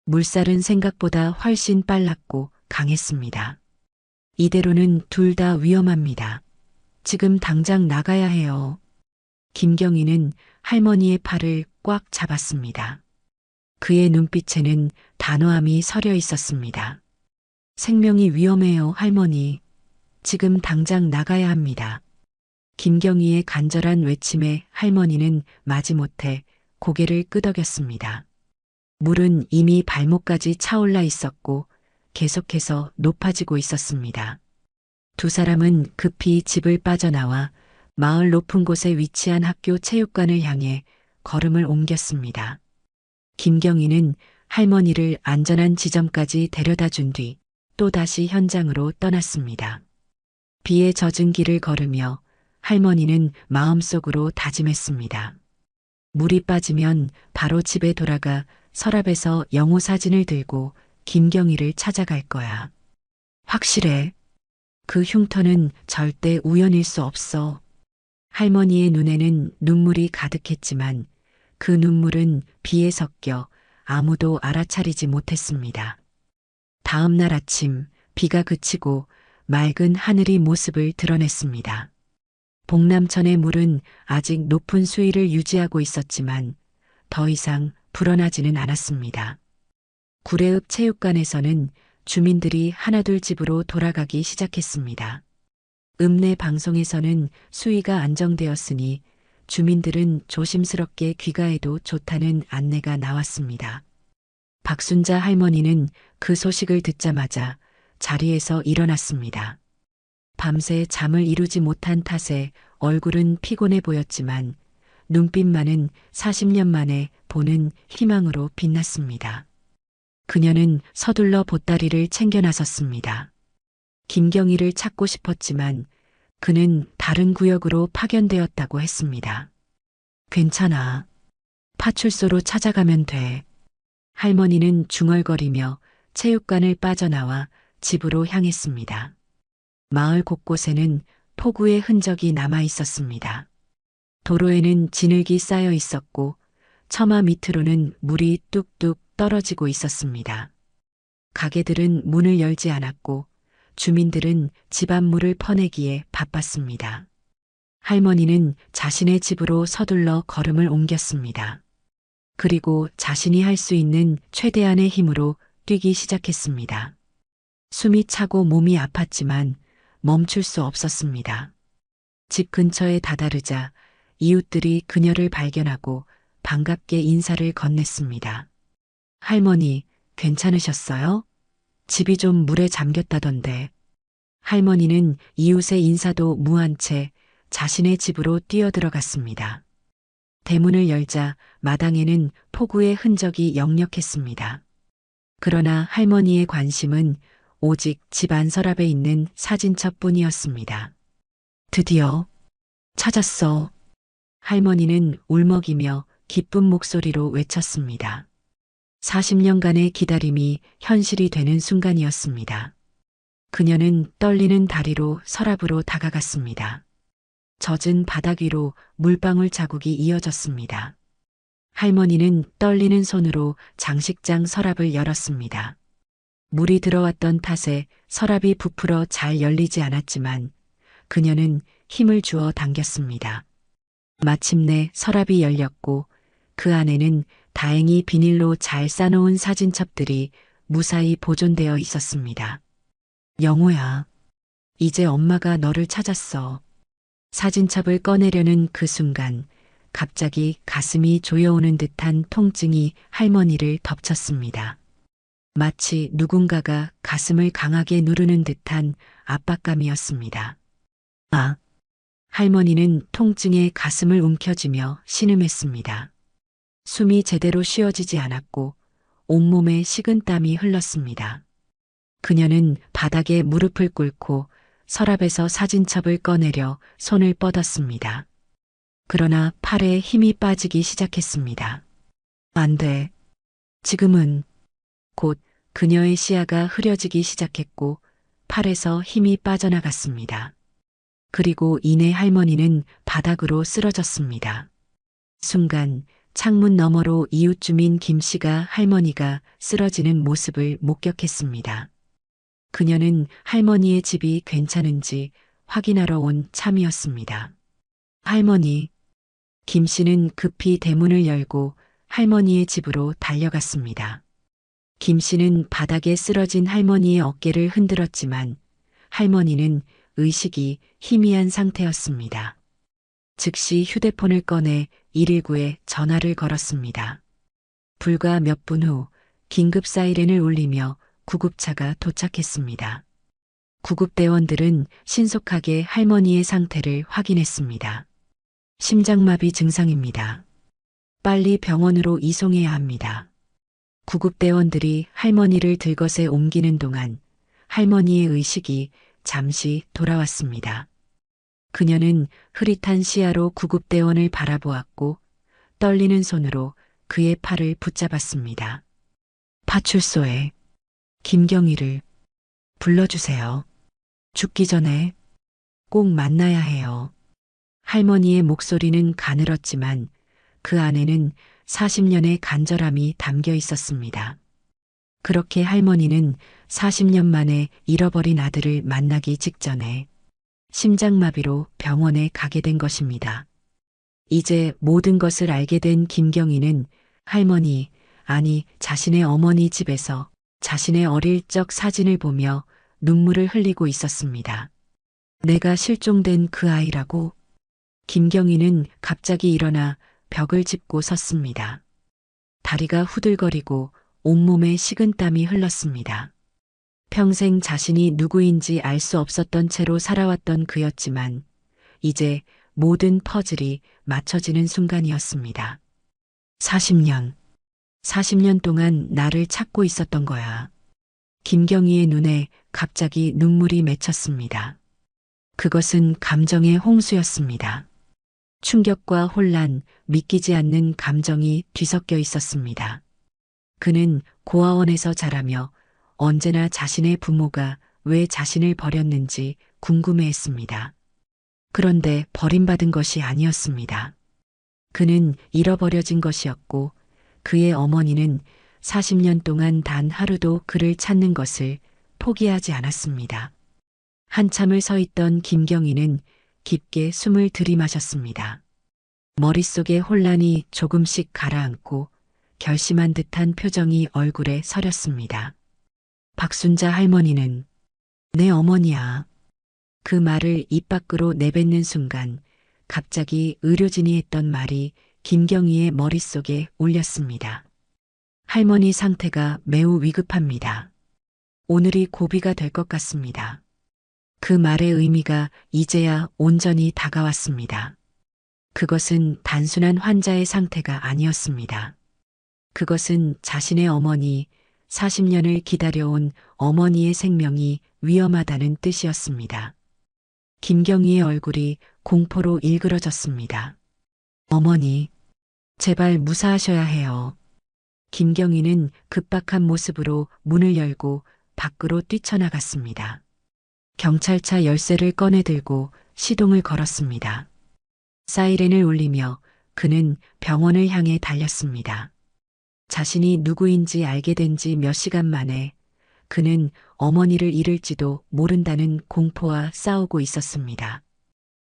A: 물살은 생각보다 훨씬 빨랐고 강했습니다. 이대로는 둘 다 위험합니다. 지금 당장 나가야 해요. 김경희는 할머니의 팔을 꽉 잡았습니다. 그의 눈빛에는 단호함이 서려 있었습니다. 생명이 위험해요, 할머니. 지금 당장 나가야 합니다. 김경희의 간절한 외침에 할머니는 마지못해 고개를 끄덕였습니다. 물은 이미 발목까지 차올라 있었고 계속해서 높아지고 있었습니다. 두 사람은 급히 집을 빠져나와 마을 높은 곳에 위치한 학교 체육관을 향해 걸음을 옮겼습니다. 김경희는 할머니를 안전한 지점까지 데려다 준 뒤 또다시 현장으로 떠났습니다. 비에 젖은 길을 걸으며 할머니는 마음속으로 다짐했습니다. 물이 빠지면 바로 집에 돌아가 서랍에서 영호 사진을 들고 김경희를 찾아갈 거야. 확실해. 그 흉터는 절대 우연일 수 없어. 할머니의 눈에는 눈물이 가득했지만 그 눈물은 비에 섞여 아무도 알아차리지 못했습니다. 다음 날 아침 비가 그치고 맑은 하늘이 모습을 드러냈습니다. 복남천의 물은 아직 높은 수위를 유지하고 있었지만 더 이상 불어나지는 않았습니다. 구례읍 체육관에서는 주민들이 하나둘 집으로 돌아가기 시작했습니다. 읍내 방송에서는 수위가 안정되었으니 주민들은 조심스럽게 귀가해도 좋다는 안내가 나왔습니다. 박순자 할머니는 그 소식을 듣자마자 자리에서 일어났습니다. 밤새 잠을 이루지 못한 탓에 얼굴은 피곤해 보였지만 눈빛만은 40년 만에 보는 희망으로 빛났습니다. 그녀는 서둘러 보따리를 챙겨 나섰습니다. 김경희를 찾고 싶었지만 그는 다른 구역으로 파견되었다고 했습니다. 괜찮아. 파출소로 찾아가면 돼. 할머니는 중얼거리며 체육관을 빠져나와 집으로 향했습니다. 마을 곳곳에는 폭우의 흔적이 남아 있었습니다. 도로에는 진흙이 쌓여 있었고 처마 밑으로는 물이 뚝뚝 떨어지고 있었습니다. 가게들은 문을 열지 않았고 주민들은 집 안물을 퍼내기에 바빴습니다. 할머니는 자신의 집으로 서둘러 걸음을 옮겼습니다. 그리고 자신이 할 수 있는 최대한의 힘으로 뛰기 시작했습니다. 숨이 차고 몸이 아팠지만 멈출 수 없었습니다. 집 근처에 다다르자 이웃들이 그녀를 발견하고 반갑게 인사를 건넸습니다. 할머니, 괜찮으셨어요? 집이 좀 물에 잠겼다던데. 할머니는 이웃의 인사도 무한 채 자신의 집으로 뛰어들어갔습니다. 대문을 열자 마당에는 폭우의 흔적이 역력했습니다. 그러나 할머니의 관심은 오직 집 안 서랍에 있는 사진첩뿐이었습니다. 드디어 찾았어. 할머니는 울먹이며 기쁜 목소리로 외쳤습니다. 40년간의 기다림이 현실이 되는 순간이었습니다. 그녀는 떨리는 다리로 서랍으로 다가갔습니다. 젖은 바닥 위로 물방울 자국이 이어졌습니다. 할머니는 떨리는 손으로 장식장 서랍을 열었습니다. 물이 들어왔던 탓에 서랍이 부풀어 잘 열리지 않았지만 그녀는 힘을 주어 당겼습니다. 마침내 서랍이 열렸고 그 안에는 다행히 비닐로 잘 싸놓은 사진첩들이 무사히 보존되어 있었습니다. 영호야, 이제 엄마가 너를 찾았어. 사진첩을 꺼내려는 그 순간 갑자기 가슴이 조여오는 듯한 통증이 할머니를 덮쳤습니다. 마치 누군가가 가슴을 강하게 누르는 듯한 압박감이었습니다. 아, 할머니는 통증에 가슴을 움켜쥐며 신음했습니다. 숨이 제대로 쉬어지지 않았고 온몸에 식은땀이 흘렀습니다. 그녀는 바닥에 무릎을 꿇고 서랍에서 사진첩을 꺼내려 손을 뻗었습니다. 그러나 팔에 힘이 빠지기 시작했습니다. 안 돼. 지금은. 곧 그녀의 시야가 흐려지기 시작했고 팔에서 힘이 빠져나갔습니다. 그리고 이내 할머니는 바닥으로 쓰러졌습니다. 순간 창문 너머로 이웃 주민 김 씨가 할머니가 쓰러지는 모습을 목격했습니다. 그녀는 할머니의 집이 괜찮은지 확인하러 온 참이었습니다. 할머니, 김 씨는 급히 대문을 열고 할머니의 집으로 달려갔습니다. 김 씨는 바닥에 쓰러진 할머니의 어깨를 흔들었지만 할머니는 의식이 희미한 상태였습니다. 즉시 휴대폰을 꺼내 119에 전화를 걸었습니다. 불과 몇 분 후 긴급 사이렌을 울리며 구급차가 도착했습니다. 구급대원들은 신속하게 할머니의 상태를 확인했습니다. 심장마비 증상입니다. 빨리 병원으로 이송해야 합니다. 구급대원들이 할머니를 들것에 옮기는 동안 할머니의 의식이 잠시 돌아왔습니다. 그녀는 흐릿한 시야로 구급대원을 바라보았고 떨리는 손으로 그의 팔을 붙잡았습니다. 파출소에 김경희를 불러주세요. 죽기 전에 꼭 만나야 해요. 할머니의 목소리는 가늘었지만 그 안에는 40년의 간절함이 담겨 있었습니다. 그렇게 할머니는 40년 만에 잃어버린 아들을 만나기 직전에 심장마비로 병원에 가게 된 것입니다. 이제 모든 것을 알게 된 김경희는 할머니, 아니 자신의 어머니 집에서 자신의 어릴 적 사진을 보며 눈물을 흘리고 있었습니다. 내가 실종된 그 아이라고? 김경희는 갑자기 일어나 벽을 짚고 섰습니다. 다리가 후들거리고 온몸에 식은땀이 흘렀습니다. 평생 자신이 누구인지 알 수 없었던 채로 살아왔던 그였지만 이제 모든 퍼즐이 맞춰지는 순간이었습니다. 40년 동안 나를 찾고 있었던 거야. 김경희의 눈에 갑자기 눈물이 맺혔습니다. 그것은 감정의 홍수였습니다. 충격과 혼란, 믿기지 않는 감정이 뒤섞여 있었습니다. 그는 고아원에서 자라며 언제나 자신의 부모가 왜 자신을 버렸는지 궁금해했습니다. 그런데 버림받은 것이 아니었습니다. 그는 잃어버려진 것이었고 그의 어머니는 40년 동안 단 하루도 그를 찾는 것을 포기하지 않았습니다. 한참을 서 있던 김경희는 깊게 숨을 들이마셨습니다. 머릿속의 혼란이 조금씩 가라앉고 결심한 듯한 표정이 얼굴에 서렸습니다. 박순자 할머니는 내 어머니야. 그 말을 입 밖으로 내뱉는 순간 갑자기 의료진이 했던 말이 김경희의 머릿속에 울렸습니다. 할머니 상태가 매우 위급합니다. 오늘이 고비가 될 것 같습니다. 그 말의 의미가 이제야 온전히 다가왔습니다. 그것은 단순한 환자의 상태가 아니었습니다. 그것은 자신의 어머니, 40년을 기다려온 어머니의 생명이 위험하다는 뜻이었습니다. 김경희의 얼굴이 공포로 일그러졌습니다. 어머니, 제발 무사하셔야 해요. 김경희는 급박한 모습으로 문을 열고 밖으로 뛰쳐나갔습니다. 경찰차 열쇠를 꺼내들고 시동을 걸었습니다. 사이렌을 울리며 그는 병원을 향해 달렸습니다. 자신이 누구인지 알게 된 지 몇 시간 만에 그는 어머니를 잃을지도 모른다는 공포와 싸우고 있었습니다.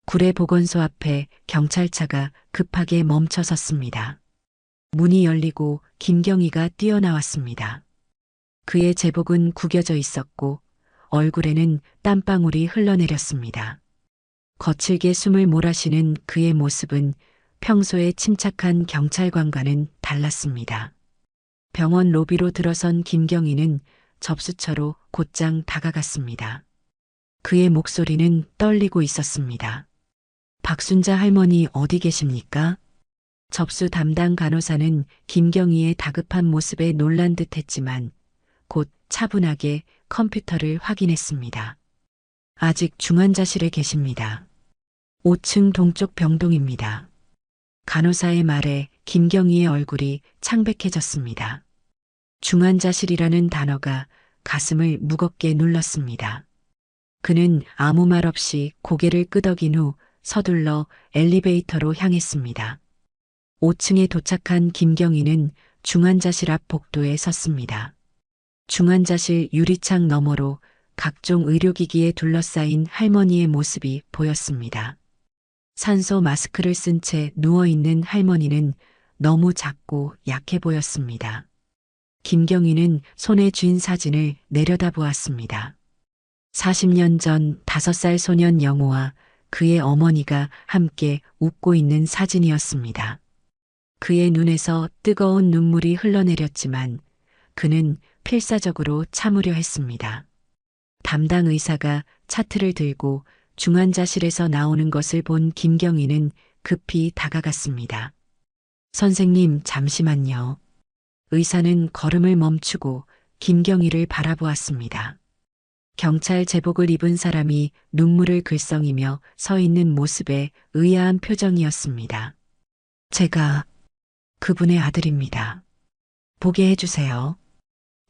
A: 구례보건소 앞에 경찰차가 급하게 멈춰 섰습니다. 문이 열리고 김경희가 뛰어나왔습니다. 그의 제복은 구겨져 있었고 얼굴에는 땀방울이 흘러내렸습니다. 거칠게 숨을 몰아쉬는 그의 모습은 평소에 침착한 경찰관과는 달랐습니다. 병원 로비로 들어선 김경희는 접수처로 곧장 다가갔습니다. 그의 목소리는 떨리고 있었습니다. 박순자 할머니 어디 계십니까? 접수 담당 간호사는 김경희의 다급한 모습에 놀란 듯 했지만 곧 차분하게 컴퓨터를 확인했습니다. 아직 중환자실에 계십니다. 5층 동쪽 병동입니다. 간호사의 말에 김경희의 얼굴이 창백해졌습니다. 중환자실이라는 단어가 가슴을 무겁게 눌렀습니다. 그는 아무 말 없이 고개를 끄덕인 후 서둘러 엘리베이터로 향했습니다. 5층에 도착한 김경희는 중환자실 앞 복도에 섰습니다. 중환자실 유리창 너머로 각종 의료기기에 둘러싸인 할머니의 모습이 보였습니다. 산소 마스크를 쓴 채 누워있는 할머니는 너무 작고 약해 보였습니다. 김경희는 손에 쥔 사진을 내려다보았습니다. 40년 전 5살 소년 영호와 그의 어머니가 함께 웃고 있는 사진이었습니다. 그의 눈에서 뜨거운 눈물이 흘러내렸지만 그는 필사적으로 참으려 했습니다. 담당 의사가 차트를 들고 중환자실에서 나오는 것을 본 김경희는 급히 다가갔습니다. 선생님, 잠시만요. 의사는 걸음을 멈추고 김경희를 바라보았습니다. 경찰 제복을 입은 사람이 눈물을 글썽이며 서 있는 모습에 의아한 표정이었습니다. 제가 그분의 아들입니다. 보게 해주세요.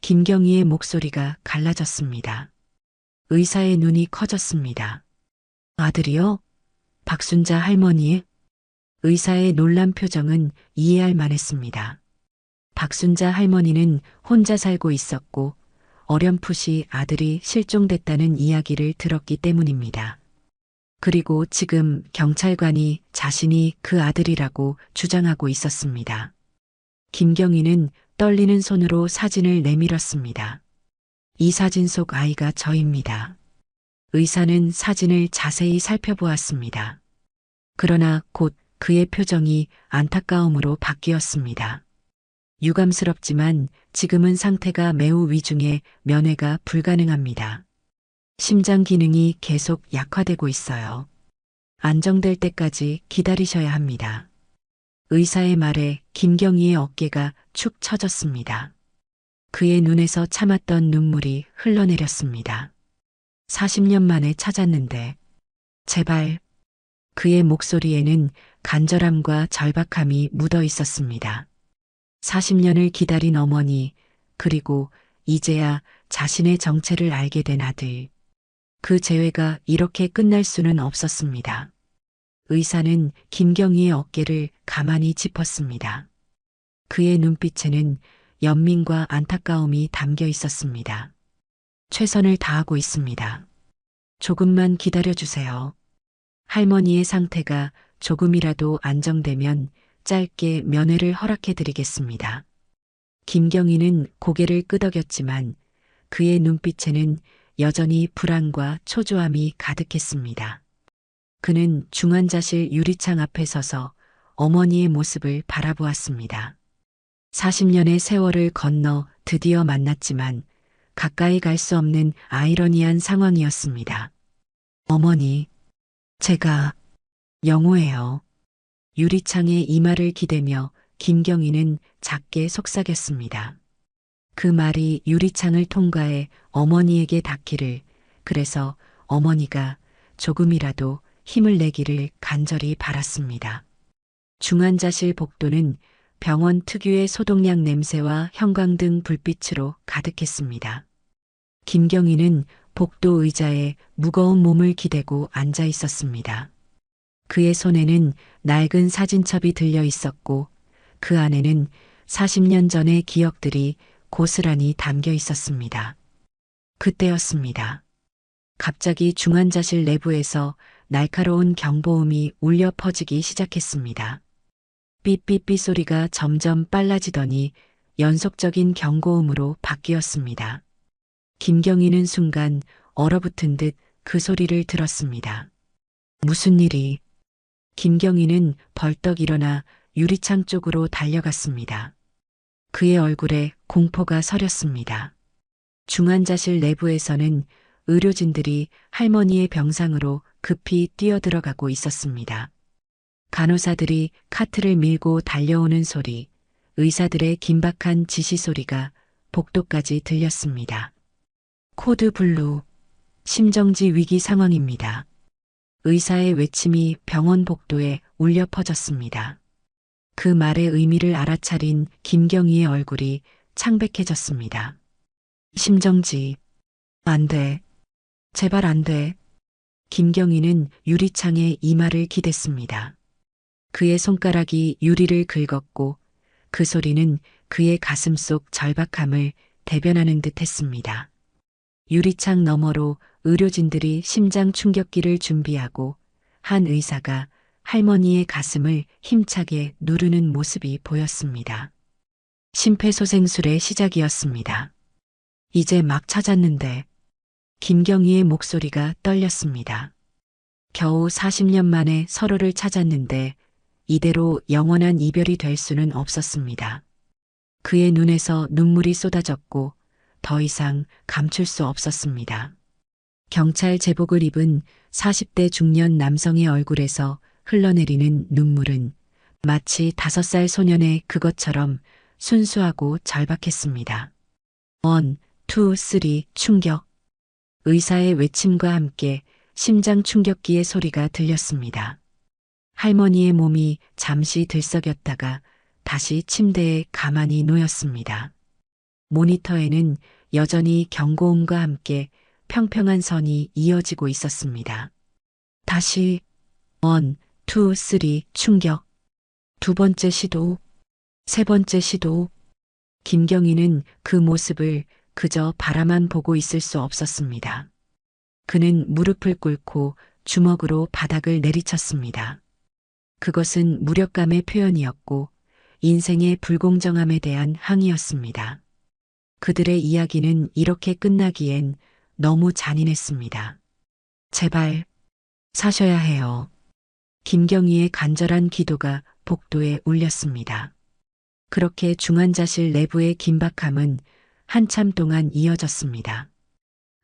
A: 김경희의 목소리가 갈라졌습니다. 의사의 눈이 커졌습니다. 아들이요? 박순자 할머니? 의사의 놀란 표정은 이해할 만했습니다. 박순자 할머니는 혼자 살고 있었고 어렴풋이 아들이 실종됐다는 이야기를 들었기 때문입니다. 그리고 지금 경찰관이 자신이 그 아들이라고 주장하고 있었습니다. 김경희는 떨리는 손으로 사진을 내밀었습니다. 이 사진 속 아이가 저입니다. 의사는 사진을 자세히 살펴보았습니다. 그러나 곧 그의 표정이 안타까움으로 바뀌었습니다. 유감스럽지만 지금은 상태가 매우 위중해 면회가 불가능합니다. 심장 기능이 계속 약화되고 있어요. 안정될 때까지 기다리셔야 합니다. 의사의 말에 김경희의 어깨가 축 처졌습니다. 그의 눈에서 참았던 눈물이 흘러내렸습니다. 40년 만에 찾았는데 제발. 그의 목소리에는 간절함과 절박함이 묻어 있었습니다. 40년을 기다린 어머니, 그리고 이제야 자신의 정체를 알게 된 아들. 그 재회가 이렇게 끝날 수는 없었습니다. 의사는 김경희의 어깨를 가만히 짚었습니다. 그의 눈빛에는 연민과 안타까움이 담겨 있었습니다. 최선을 다하고 있습니다. 조금만 기다려주세요. 할머니의 상태가 조금이라도 안정되면 짧게 면회를 허락해드리겠습니다. 김경희는 고개를 끄덕였지만 그의 눈빛에는 여전히 불안과 초조함이 가득했습니다. 그는 중환자실 유리창 앞에 서서 어머니의 모습을 바라보았습니다. 40년의 세월을 건너 드디어 만났지만 가까이 갈 수 없는 아이러니한 상황이었습니다. 어머니, 제가 영호예요. 유리창에 이마를 기대며 김경희는 작게 속삭였습니다. 그 말이 유리창을 통과해 어머니에게 닿기를, 그래서 어머니가 조금이라도 힘을 내기를 간절히 바랐습니다. 중환자실 복도는 병원 특유의 소독약 냄새와 형광등 불빛으로 가득했습니다. 김경희는 복도 의자에 무거운 몸을 기대고 앉아 있었습니다. 그의 손에는 낡은 사진첩이 들려 있었고 그 안에는 40년 전의 기억들이 고스란히 담겨 있었습니다. 그때였습니다. 갑자기 중환자실 내부에서 날카로운 경보음이 울려 퍼지기 시작했습니다. 삐삐삐 소리가 점점 빨라지더니 연속적인 경고음으로 바뀌었습니다. 김경희는 순간 얼어붙은 듯 그 소리를 들었습니다. 무슨 일이? 김경희는 벌떡 일어나 유리창 쪽으로 달려갔습니다. 그의 얼굴에 공포가 서렸습니다. 중환자실 내부에서는 의료진들이 할머니의 병상으로 급히 뛰어들어가고 있었습니다. 간호사들이 카트를 밀고 달려오는 소리, 의사들의 긴박한 지시 소리가 복도까지 들렸습니다. 코드 블루, 심정지 위기 상황입니다. 의사의 외침이 병원 복도에 울려 퍼졌습니다. 그 말의 의미를 알아차린 김경희의 얼굴이 창백해졌습니다. 심정지, 안 돼. 제발 안 돼. 김경희는 유리창에 이마를 기댔습니다. 그의 손가락이 유리를 긁었고 그 소리는 그의 가슴 속 절박함을 대변하는 듯 했습니다. 유리창 너머로 의료진들이 심장 충격기를 준비하고 한 의사가 할머니의 가슴을 힘차게 누르는 모습이 보였습니다. 심폐소생술의 시작이었습니다. 이제 막 찾았는데 김경희의 목소리가 떨렸습니다. 겨우 40년 만에 서로를 찾았는데 이대로 영원한 이별이 될 수는 없었습니다. 그의 눈에서 눈물이 쏟아졌고 더 이상 감출 수 없었습니다. 경찰 제복을 입은 40대 중년 남성의 얼굴에서 흘러내리는 눈물은 마치 5살 소년의 그것처럼 순수하고 절박했습니다. 1, 2, 3 충격. 의사의 외침과 함께 심장 충격기의 소리가 들렸습니다. 할머니의 몸이 잠시 들썩였다가 다시 침대에 가만히 놓였습니다. 모니터에는 여전히 경고음과 함께 평평한 선이 이어지고 있었습니다. 다시 1, 2, 3 충격. 두 번째 시도, 세 번째 시도. 김경희는 그 모습을 그저 바라만 보고 있을 수 없었습니다. 그는 무릎을 꿇고 주먹으로 바닥을 내리쳤습니다. 그것은 무력감의 표현이었고 인생의 불공정함에 대한 항의였습니다. 그들의 이야기는 이렇게 끝나기엔 너무 잔인했습니다. 제발 사셔야 해요. 김경희의 간절한 기도가 복도에 울렸습니다. 그렇게 중환자실 내부의 긴박함은 한참 동안 이어졌습니다.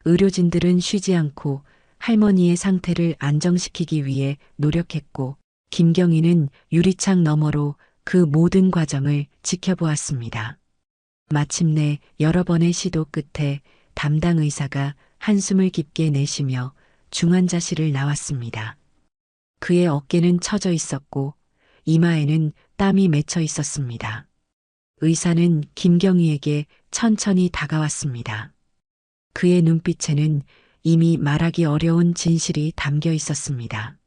A: 의료진들은 쉬지 않고 할머니의 상태를 안정시키기 위해 노력했고 김경희는 유리창 너머로 그 모든 과정을 지켜보았습니다. 마침내 여러 번의 시도 끝에 담당 의사가 한숨을 깊게 내쉬며 중환자실을 나왔습니다. 그의 어깨는 처져 있었고 이마에는 땀이 맺혀 있었습니다. 의사는 김경희에게 천천히 다가왔습니다. 그의 눈빛에는 이미 말하기 어려운 진실이 담겨 있었습니다.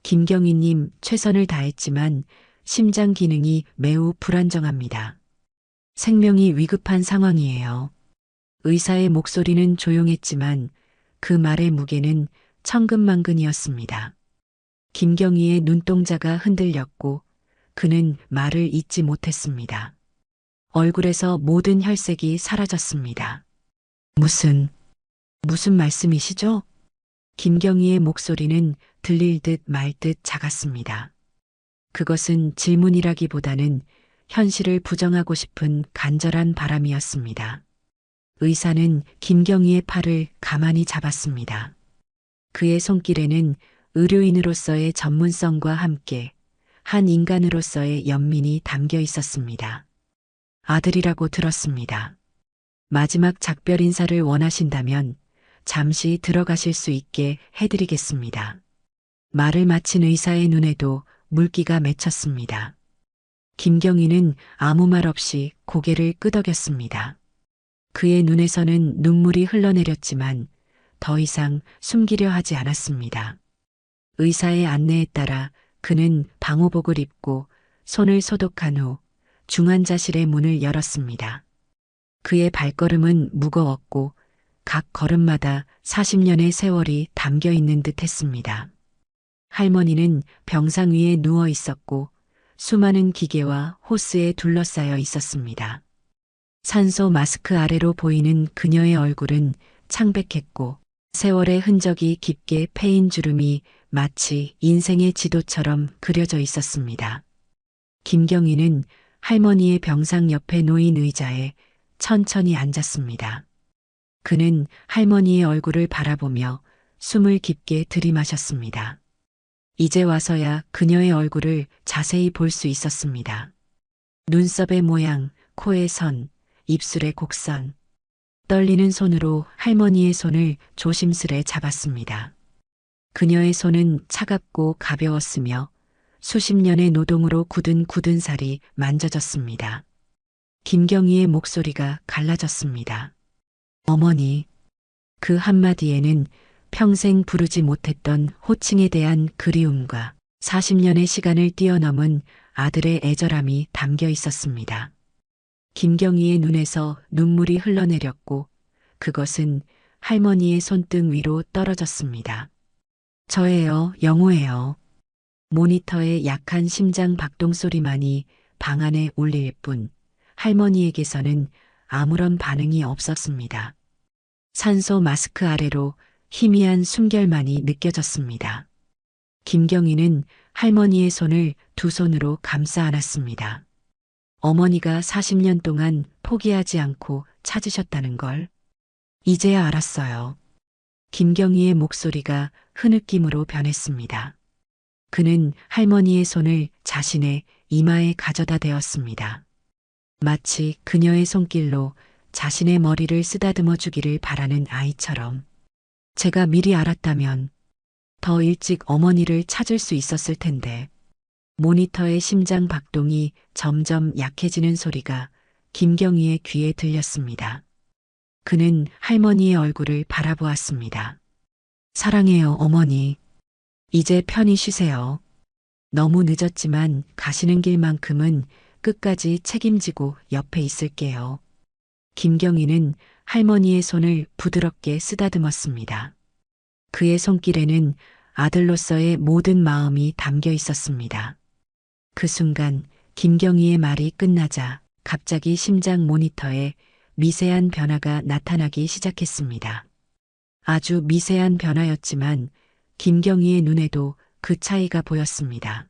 A: 김경희님, 최선을 다했지만 심장 기능이 매우 불안정합니다. 생명이 위급한 상황이에요. 의사의 목소리는 조용했지만 그 말의 무게는 천근만근이었습니다. 김경희의 눈동자가 흔들렸고 그는 말을 잇지 못했습니다. 얼굴에서 모든 혈색이 사라졌습니다. 무슨 말씀이시죠? 김경희의 목소리는 들릴 듯 말 듯 작았습니다. 그것은 질문이라기보다는 현실을 부정하고 싶은 간절한 바람이었습니다. 의사는 김경희의 팔을 가만히 잡았습니다. 그의 손길에는 의료인으로서의 전문성과 함께 한 인간으로서의 연민이 담겨 있었습니다. 아들이라고 들었습니다. 마지막 작별 인사를 원하신다면 잠시 들어가실 수 있게 해드리겠습니다. 말을 마친 의사의 눈에도 물기가 맺혔습니다. 김경희는 아무 말 없이 고개를 끄덕였습니다. 그의 눈에서는 눈물이 흘러내렸지만 더 이상 숨기려 하지 않았습니다. 의사의 안내에 따라 그는 방호복을 입고 손을 소독한 후 중환자실의 문을 열었습니다. 그의 발걸음은 무거웠고 각 걸음마다 40년의 세월이 담겨 있는 듯 했습니다. 할머니는 병상 위에 누워 있었고 수많은 기계와 호스에 둘러싸여 있었습니다. 산소 마스크 아래로 보이는 그녀의 얼굴은 창백했고 세월의 흔적이 깊게 패인 주름이 마치 인생의 지도처럼 그려져 있었습니다. 김경희는 할머니의 병상 옆에 놓인 의자에 천천히 앉았습니다. 그는 할머니의 얼굴을 바라보며 숨을 깊게 들이마셨습니다. 이제 와서야 그녀의 얼굴을 자세히 볼 수 있었습니다. 눈썹의 모양, 코의 선, 입술의 곡선. 떨리는 손으로 할머니의 손을 조심스레 잡았습니다. 그녀의 손은 차갑고 가벼웠으며 수십 년의 노동으로 굳은 살이 만져졌습니다. 김경희의 목소리가 갈라졌습니다. 어머니. 그 한마디에는 평생 부르지 못했던 호칭에 대한 그리움과 40년의 시간을 뛰어넘은 아들의 애절함이 담겨 있었습니다. 김경희의 눈에서 눈물이 흘러내렸고 그것은 할머니의 손등 위로 떨어졌습니다. 저예요, 영호예요. 모니터의 약한 심장 박동 소리만이 방 안에 울릴 뿐 할머니에게서는 아무런 반응이 없었습니다. 산소 마스크 아래로 희미한 숨결만이 느껴졌습니다. 김경희는 할머니의 손을 두 손으로 감싸 안았습니다. 어머니가 40년 동안 포기하지 않고 찾으셨다는 걸 이제야 알았어요. 김경희의 목소리가 흐느낌으로 변했습니다. 그는 할머니의 손을 자신의 이마에 가져다 대었습니다. 마치 그녀의 손길로 자신의 머리를 쓰다듬어 주기를 바라는 아이처럼. 제가 미리 알았다면 더 일찍 어머니를 찾을 수 있었을 텐데. 모니터의 심장 박동이 점점 약해지는 소리가 김경희의 귀에 들렸습니다. 그는 할머니의 얼굴을 바라보았습니다. 사랑해요, 어머니. 이제 편히 쉬세요. 너무 늦었지만 가시는 길만큼은 끝까지 책임지고 옆에 있을게요. 김경희는 할머니의 손을 부드럽게 쓰다듬었습니다. 그의 손길에는 아들로서의 모든 마음이 담겨 있었습니다. 그 순간 김경희의 말이 끝나자 갑자기 심장 모니터에 미세한 변화가 나타나기 시작했습니다. 아주 미세한 변화였지만 김경희의 눈에도 그 차이가 보였습니다.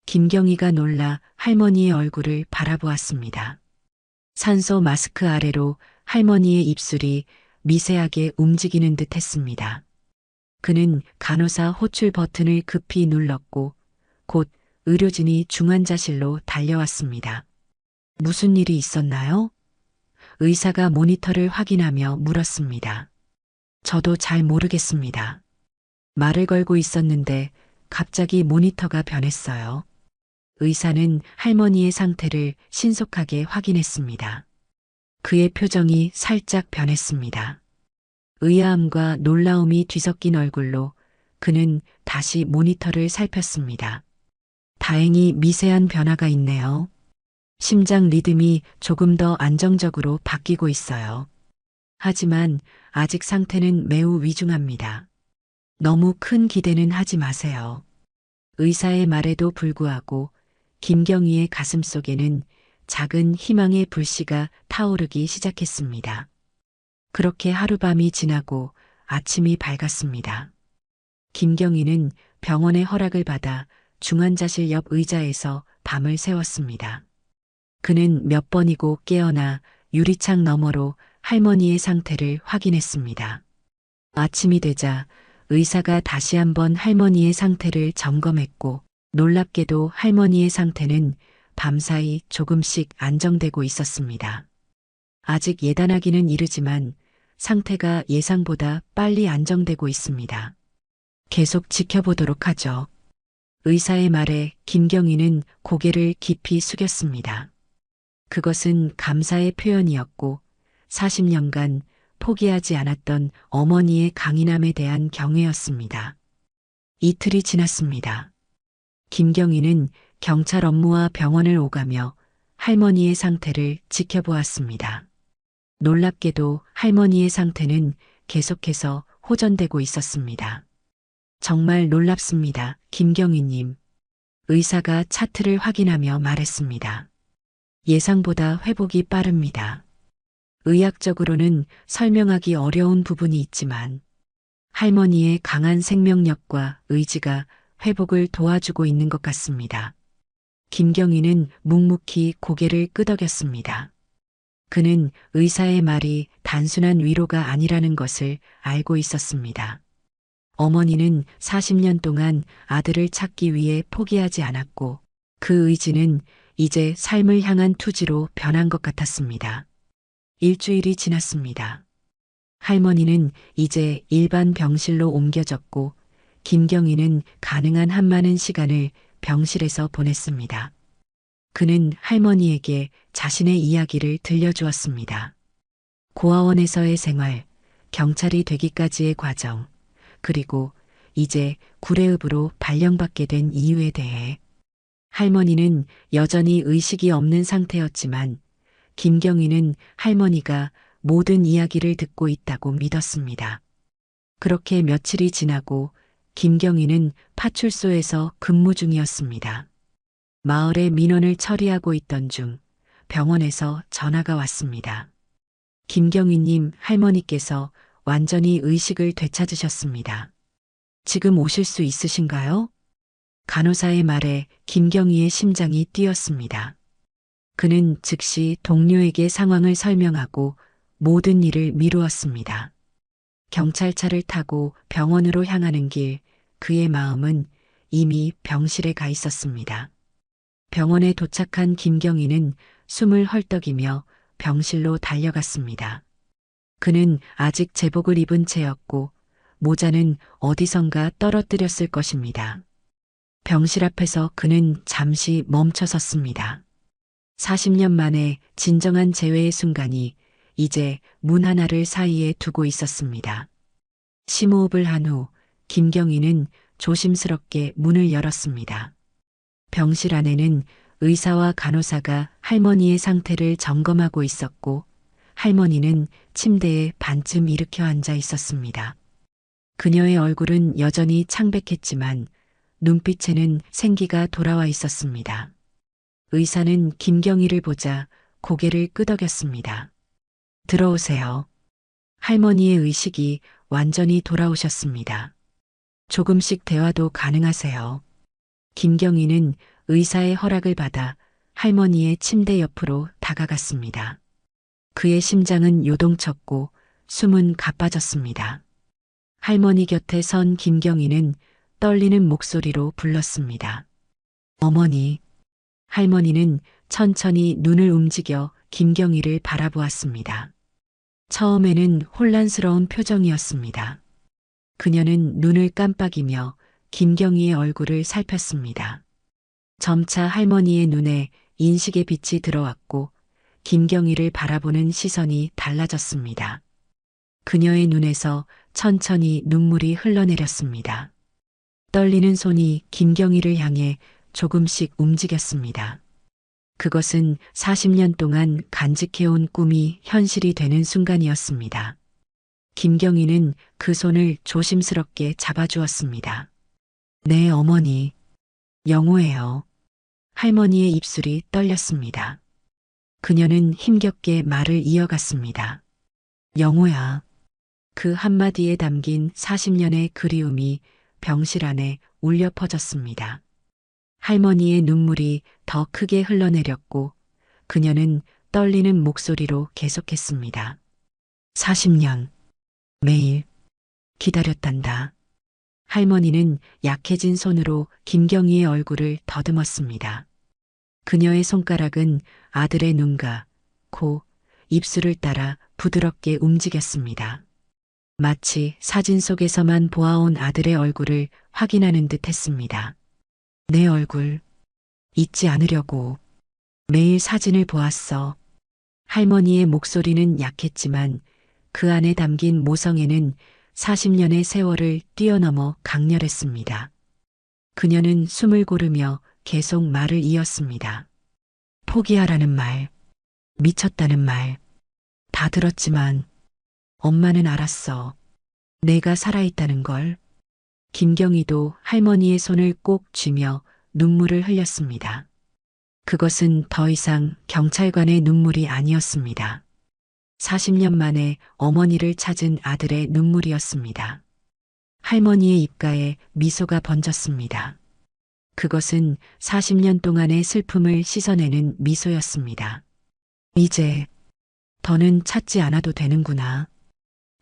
A: 김경희가 놀라 할머니의 얼굴을 바라보았습니다. 산소 마스크 아래로 할머니의 입술이 미세하게 움직이는 듯 했습니다. 그는 간호사 호출 버튼을 급히 눌렀고 곧 의료진이 중환자실로 달려왔습니다. 무슨 일이 있었나요? 의사가 모니터를 확인하며 물었습니다. 저도 잘 모르겠습니다. 말을 걸고 있었는데 갑자기 모니터가 변했어요. 의사는 할머니의 상태를 신속하게 확인했습니다. 그의 표정이 살짝 변했습니다. 의아함과 놀라움이 뒤섞인 얼굴로 그는 다시 모니터를 살폈습니다. 다행히 미세한 변화가 있네요. 심장 리듬이 조금 더 안정적으로 바뀌고 있어요. 하지만 아직 상태는 매우 위중합니다. 너무 큰 기대는 하지 마세요. 의사의 말에도 불구하고 김경희의 가슴 속에는 작은 희망의 불씨가 타오르기 시작했습니다. 그렇게 하룻밤이 지나고 아침이 밝았습니다. 김경희는 병원의 허락을 받아 중환자실 옆 의자에서 밤을 새웠습니다. 그는 몇 번이고 깨어나 유리창 너머로 할머니의 상태를 확인했습니다. 아침이 되자 의사가 다시 한번 할머니의 상태를 점검했고 놀랍게도 할머니의 상태는 밤사이 조금씩 안정되고 있었습니다. 아직 예단하기는 이르지만 상태가 예상보다 빨리 안정되고 있습니다. 계속 지켜보도록 하죠. 의사의 말에 김경희는 고개를 깊이 숙였습니다. 그것은 감사의 표현이었고 40년간 포기하지 않았던 어머니의 강인함에 대한 경애였습니다. 이틀이 지났습니다. 김경희는 경찰 업무와 병원을 오가며 할머니의 상태를 지켜보았습니다. 놀랍게도 할머니의 상태는 계속해서 호전되고 있었습니다. 정말 놀랍습니다, 김경희님. 의사가 차트를 확인하며 말했습니다. 예상보다 회복이 빠릅니다. 의학적으로는 설명하기 어려운 부분이 있지만 할머니의 강한 생명력과 의지가 회복을 도와주고 있는 것 같습니다. 김경희는 묵묵히 고개를 끄덕였습니다. 그는 의사의 말이 단순한 위로가 아니라는 것을 알고 있었습니다. 어머니는 40년 동안 아들을 찾기 위해 포기하지 않았고 그 의지는 이제 삶을 향한 투지로 변한 것 같았습니다. 일주일이 지났습니다. 할머니는 이제 일반 병실로 옮겨졌고 김경희는 가능한 한 많은 시간을 병실에서 보냈습니다. 그는 할머니에게 자신의 이야기를 들려주었습니다. 고아원에서의 생활, 경찰이 되기까지의 과정, 그리고 이제 구례읍으로 발령받게 된 이유에 대해 할머니는 여전히 의식이 없는 상태였지만 김경희는 할머니가 모든 이야기를 듣고 있다고 믿었습니다. 그렇게 며칠이 지나고 김경희는 파출소에서 근무 중이었습니다. 마을의 민원을 처리하고 있던 중 병원에서 전화가 왔습니다. 김경희님 할머니께서 완전히 의식을 되찾으셨습니다. 지금 오실 수 있으신가요? 간호사의 말에 김경희의 심장이 뛰었습니다. 그는 즉시 동료에게 상황을 설명하고 모든 일을 미루었습니다. 경찰차를 타고 병원으로 향하는 길, 그의 마음은 이미 병실에 가 있었습니다. 병원에 도착한 김경희는 숨을 헐떡이며 병실로 달려갔습니다. 그는 아직 제복을 입은 채였고 모자는 어디선가 떨어뜨렸을 것입니다. 병실 앞에서 그는 잠시 멈춰 섰습니다. 40년 만에 진정한 재회의 순간이 이제 문 하나를 사이에 두고 있었습니다. 심호흡을 한 후 김경희는 조심스럽게 문을 열었습니다. 병실 안에는 의사와 간호사가 할머니의 상태를 점검하고 있었고 할머니는 침대에 반쯤 일으켜 앉아 있었습니다. 그녀의 얼굴은 여전히 창백했지만 눈빛에는 생기가 돌아와 있었습니다. 의사는 김경희를 보자 고개를 끄덕였습니다. 들어오세요. 할머니의 의식이 완전히 돌아오셨습니다. 조금씩 대화도 가능하세요. 김경희는 의사의 허락을 받아 할머니의 침대 옆으로 다가갔습니다. 그의 심장은 요동쳤고 숨은 가빠졌습니다. 할머니 곁에 선 김경희는 떨리는 목소리로 불렀습니다. 어머니. 할머니는 천천히 눈을 움직여 김경희를 바라보았습니다. 처음에는 혼란스러운 표정이었습니다. 그녀는 눈을 깜빡이며 김경희의 얼굴을 살폈습니다. 점차 할머니의 눈에 인식의 빛이 들어왔고 김경희를 바라보는 시선이 달라졌습니다. 그녀의 눈에서 천천히 눈물이 흘러내렸습니다. 떨리는 손이 김경희를 향해 조금씩 움직였습니다. 그것은 40년 동안 간직해온 꿈이 현실이 되는 순간이었습니다. 김경희는 그 손을 조심스럽게 잡아주었습니다. 네, 어머니. 영호예요. 할머니의 입술이 떨렸습니다. 그녀는 힘겹게 말을 이어갔습니다. 영호야. 그 한마디에 담긴 40년의 그리움이 병실 안에 울려 퍼졌습니다. 할머니의 눈물이 더 크게 흘러내렸고 그녀는 떨리는 목소리로 계속했습니다. 40년. 매일 기다렸단다. 할머니는 약해진 손으로 김경희의 얼굴을 더듬었습니다. 그녀의 손가락은 아들의 눈과 코, 입술을 따라 부드럽게 움직였습니다. 마치 사진 속에서만 보아온 아들의 얼굴을 확인하는 듯 했습니다. 내 얼굴 잊지 않으려고 매일 사진을 보았어. 할머니의 목소리는 약했지만 그 안에 담긴 모성애는 40년의 세월을 뛰어넘어 강렬했습니다. 그녀는 숨을 고르며 계속 말을 이었습니다. 포기하라는 말, 미쳤다는 말, 다 들었지만 엄마는 알았어. 내가 살아있다는 걸. 김경희도 할머니의 손을 꼭 쥐며 눈물을 흘렸습니다. 그것은 더 이상 경찰관의 눈물이 아니었습니다. 40년 만에 어머니를 찾은 아들의 눈물이었습니다. 할머니의 입가에 미소가 번졌습니다. 그것은 40년 동안의 슬픔을 씻어내는 미소였습니다. 이제 더는 찾지 않아도 되는구나.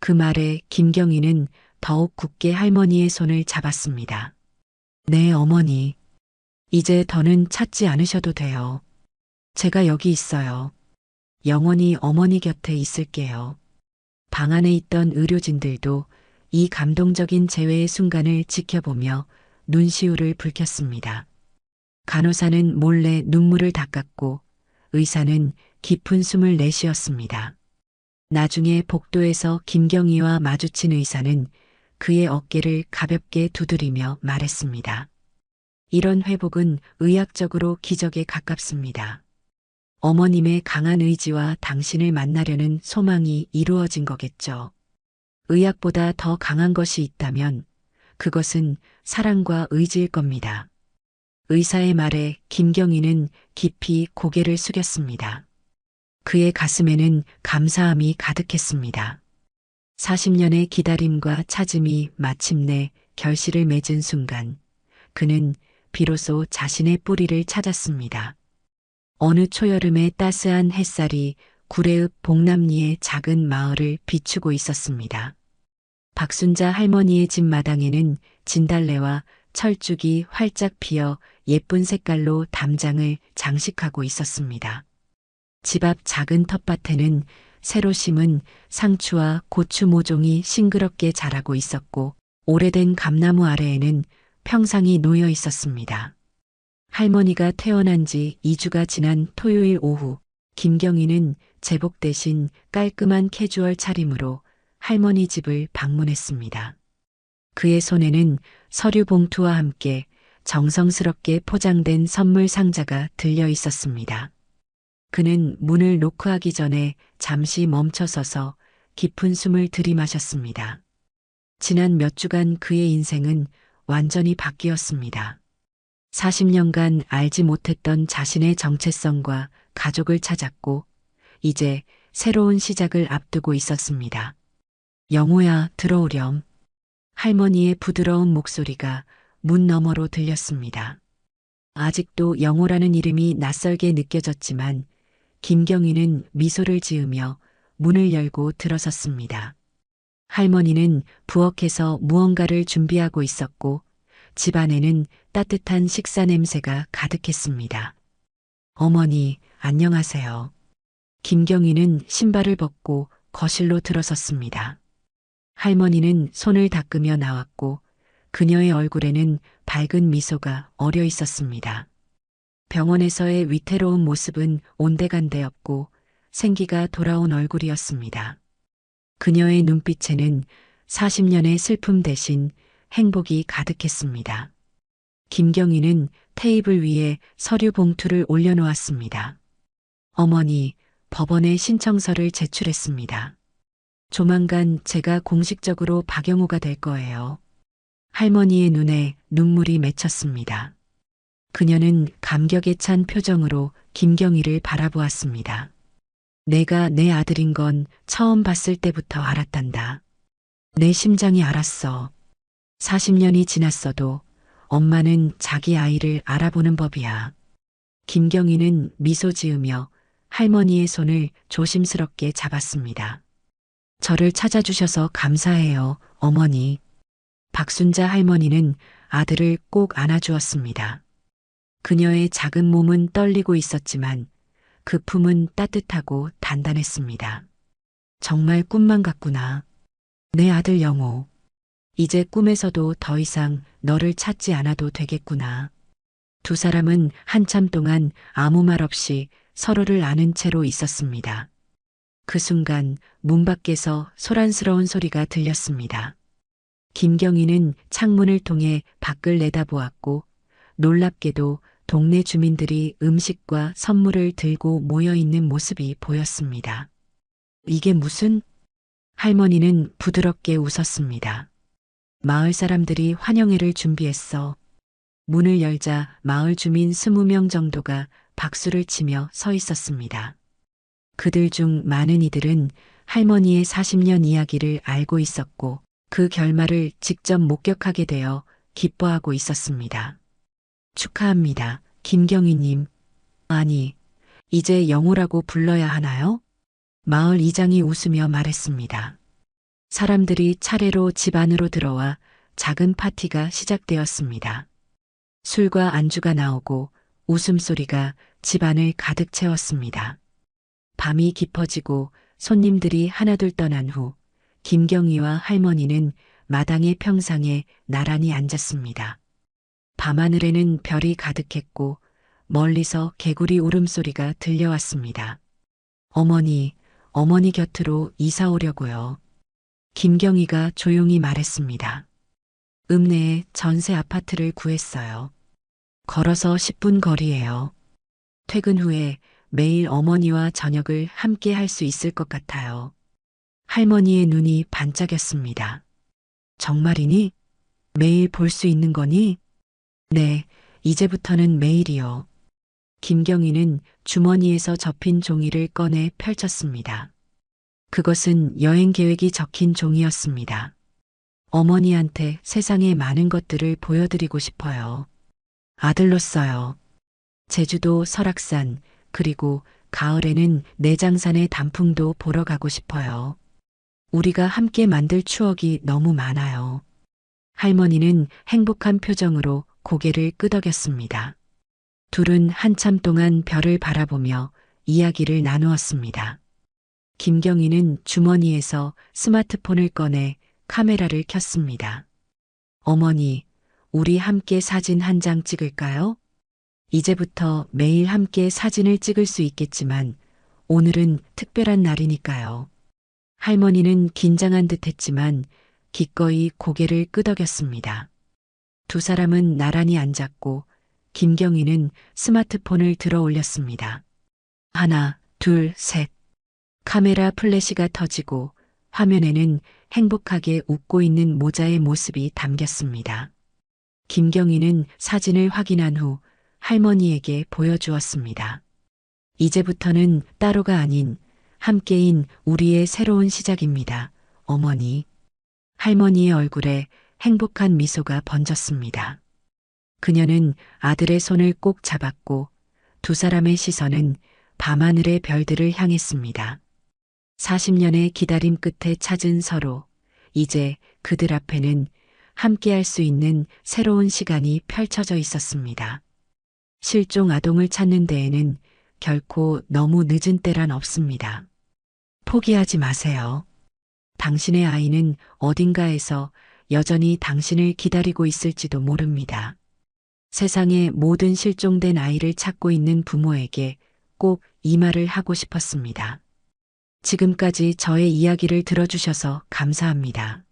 A: 그 말에 김경희는 더욱 굳게 할머니의 손을 잡았습니다. 네, 어머니. 이제 더는 찾지 않으셔도 돼요. 제가 여기 있어요. 영원히 어머니 곁에 있을게요. 방 안에 있던 의료진들도 이 감동적인 재회의 순간을 지켜보며 눈시울을 붉혔습니다. 간호사는 몰래 눈물을 닦았고 의사는 깊은 숨을 내쉬었습니다. 나중에 복도에서 김경희와 마주친 의사는 그의 어깨를 가볍게 두드리며 말했습니다. 이런 회복은 의학적으로 기적에 가깝습니다. 어머님의 강한 의지와 당신을 만나려는 소망이 이루어진 거겠죠. 의학보다 더 강한 것이 있다면 그것은 사랑과 의지일 겁니다. 의사의 말에 김경희는 깊이 고개를 숙였습니다. 그의 가슴에는 감사함이 가득했습니다. 40년의 기다림과 찾음이 마침내 결실을 맺은 순간 그는 비로소 자신의 뿌리를 찾았습니다. 어느 초여름의 따스한 햇살이 구례읍 봉남리의 작은 마을을 비추고 있었습니다. 박순자 할머니의 집 마당에는 진달래와 철쭉이 활짝 피어 예쁜 색깔로 담장을 장식하고 있었습니다. 집 앞 작은 텃밭에는 새로 심은 상추와 고추 모종이 싱그럽게 자라고 있었고 오래된 감나무 아래에는 평상이 놓여 있었습니다. 할머니가 퇴원한 지 2주가 지난 토요일 오후 김경희는 제복 대신 깔끔한 캐주얼 차림으로 할머니 집을 방문했습니다. 그의 손에는 서류 봉투와 함께 정성스럽게 포장된 선물 상자가 들려 있었습니다. 그는 문을 노크하기 전에 잠시 멈춰서서 깊은 숨을 들이마셨습니다. 지난 몇 주간 그의 인생은 완전히 바뀌었습니다. 40년간 알지 못했던 자신의 정체성과 가족을 찾았고 이제 새로운 시작을 앞두고 있었습니다. 영호야, 들어오렴. 할머니의 부드러운 목소리가 문 너머로 들렸습니다. 아직도 영호라는 이름이 낯설게 느껴졌지만 김경희는 미소를 지으며 문을 열고 들어섰습니다. 할머니는 부엌에서 무언가를 준비하고 있었고 집 안에는 따뜻한 식사 냄새가 가득했습니다. 어머니, 안녕하세요. 김경희는 신발을 벗고 거실로 들어섰습니다. 할머니는 손을 닦으며 나왔고 그녀의 얼굴에는 밝은 미소가 어려 있었습니다. 병원에서의 위태로운 모습은 온데간데없고 생기가 돌아온 얼굴이었습니다. 그녀의 눈빛에는 40년의 슬픔 대신 행복이 가득했습니다. 김경희는 테이블 위에 서류 봉투를 올려놓았습니다. 어머니, 법원에 신청서를 제출했습니다. 조만간 제가 공식적으로 박영호가 될 거예요. 할머니의 눈에 눈물이 맺혔습니다. 그녀는 감격에 찬 표정으로 김경희를 바라보았습니다. 내가 내 아들인 건 처음 봤을 때부터 알았단다. 내 심장이 알았어. 40년이 지났어도 엄마는 자기 아이를 알아보는 법이야. 김경희는 미소 지으며 할머니의 손을 조심스럽게 잡았습니다. 저를 찾아주셔서 감사해요, 어머니. 박순자 할머니는 아들을 꼭 안아주었습니다. 그녀의 작은 몸은 떨리고 있었지만 그 품은 따뜻하고 단단했습니다. 정말 꿈만 같구나. 내 아들 영호. 이제 꿈에서도 더 이상 너를 찾지 않아도 되겠구나. 두 사람은 한참 동안 아무 말 없이 서로를 아는 채로 있었습니다. 그 순간 문 밖에서 소란스러운 소리가 들렸습니다. 김경희는 창문을 통해 밖을 내다보았고 놀랍게도 동네 주민들이 음식과 선물을 들고 모여 있는 모습이 보였습니다. 이게 무슨? 할머니는 부드럽게 웃었습니다. 마을 사람들이 환영회를 준비했어. 문을 열자 마을 주민 20명 정도가 박수를 치며 서 있었습니다. 그들 중 많은 이들은 할머니의 40년 이야기를 알고 있었고 그 결말을 직접 목격하게 되어 기뻐하고 있었습니다. 축하합니다, 김경희님. 아니, 이제 영호라고 불러야 하나요? 마을 이장이 웃으며 말했습니다. 사람들이 차례로 집 안으로 들어와 작은 파티가 시작되었습니다. 술과 안주가 나오고 웃음소리가 집안을 가득 채웠습니다. 밤이 깊어지고 손님들이 하나둘 떠난 후 김경희와 할머니는 마당의 평상에 나란히 앉았습니다. 밤하늘에는 별이 가득했고 멀리서 개구리 울음소리가 들려왔습니다. 어머니, 어머니 곁으로 이사 오려고요. 김경희가 조용히 말했습니다. 읍내에 전세 아파트를 구했어요. 걸어서 10분 거리예요. 퇴근 후에 매일 어머니와 저녁을 함께 할 수 있을 것 같아요. 할머니의 눈이 반짝였습니다. 정말이니? 매일 볼 수 있는 거니? 네, 이제부터는 매일이요. 김경희는 주머니에서 접힌 종이를 꺼내 펼쳤습니다. 그것은 여행 계획이 적힌 종이였습니다. 어머니한테 세상의 많은 것들을 보여드리고 싶어요. 아들로서요. 제주도 설악산, 그리고 가을에는 내장산의 단풍도 보러 가고 싶어요. 우리가 함께 만들 추억이 너무 많아요. 할머니는 행복한 표정으로 고개를 끄덕였습니다. 둘은 한참 동안 별을 바라보며 이야기를 나누었습니다. 김경희는 주머니에서 스마트폰을 꺼내 카메라를 켰습니다. 어머니, 우리 함께 사진 한 장 찍을까요? 이제부터 매일 함께 사진을 찍을 수 있겠지만 오늘은 특별한 날이니까요. 할머니는 긴장한 듯 했지만 기꺼이 고개를 끄덕였습니다. 두 사람은 나란히 앉았고 김경희는 스마트폰을 들어 올렸습니다. 하나, 둘, 셋. 카메라 플래시가 터지고 화면에는 행복하게 웃고 있는 모자의 모습이 담겼습니다. 김경희는 사진을 확인한 후 할머니에게 보여주었습니다. 이제부터는 따로가 아닌 함께인 우리의 새로운 시작입니다, 어머니. 할머니의 얼굴에 행복한 미소가 번졌습니다. 그녀는 아들의 손을 꼭 잡았고 두 사람의 시선은 밤하늘의 별들을 향했습니다. 40년의 기다림 끝에 찾은 서로, 이제 그들 앞에는 함께할 수 있는 새로운 시간이 펼쳐져 있었습니다. 실종 아동을 찾는 데에는 결코 너무 늦은 때란 없습니다. 포기하지 마세요. 당신의 아이는 어딘가에서 여전히 당신을 기다리고 있을지도 모릅니다. 세상의 모든 실종된 아이를 찾고 있는 부모에게 꼭 이 말을 하고 싶었습니다. 지금까지 저의 이야기를 들어주셔서 감사합니다.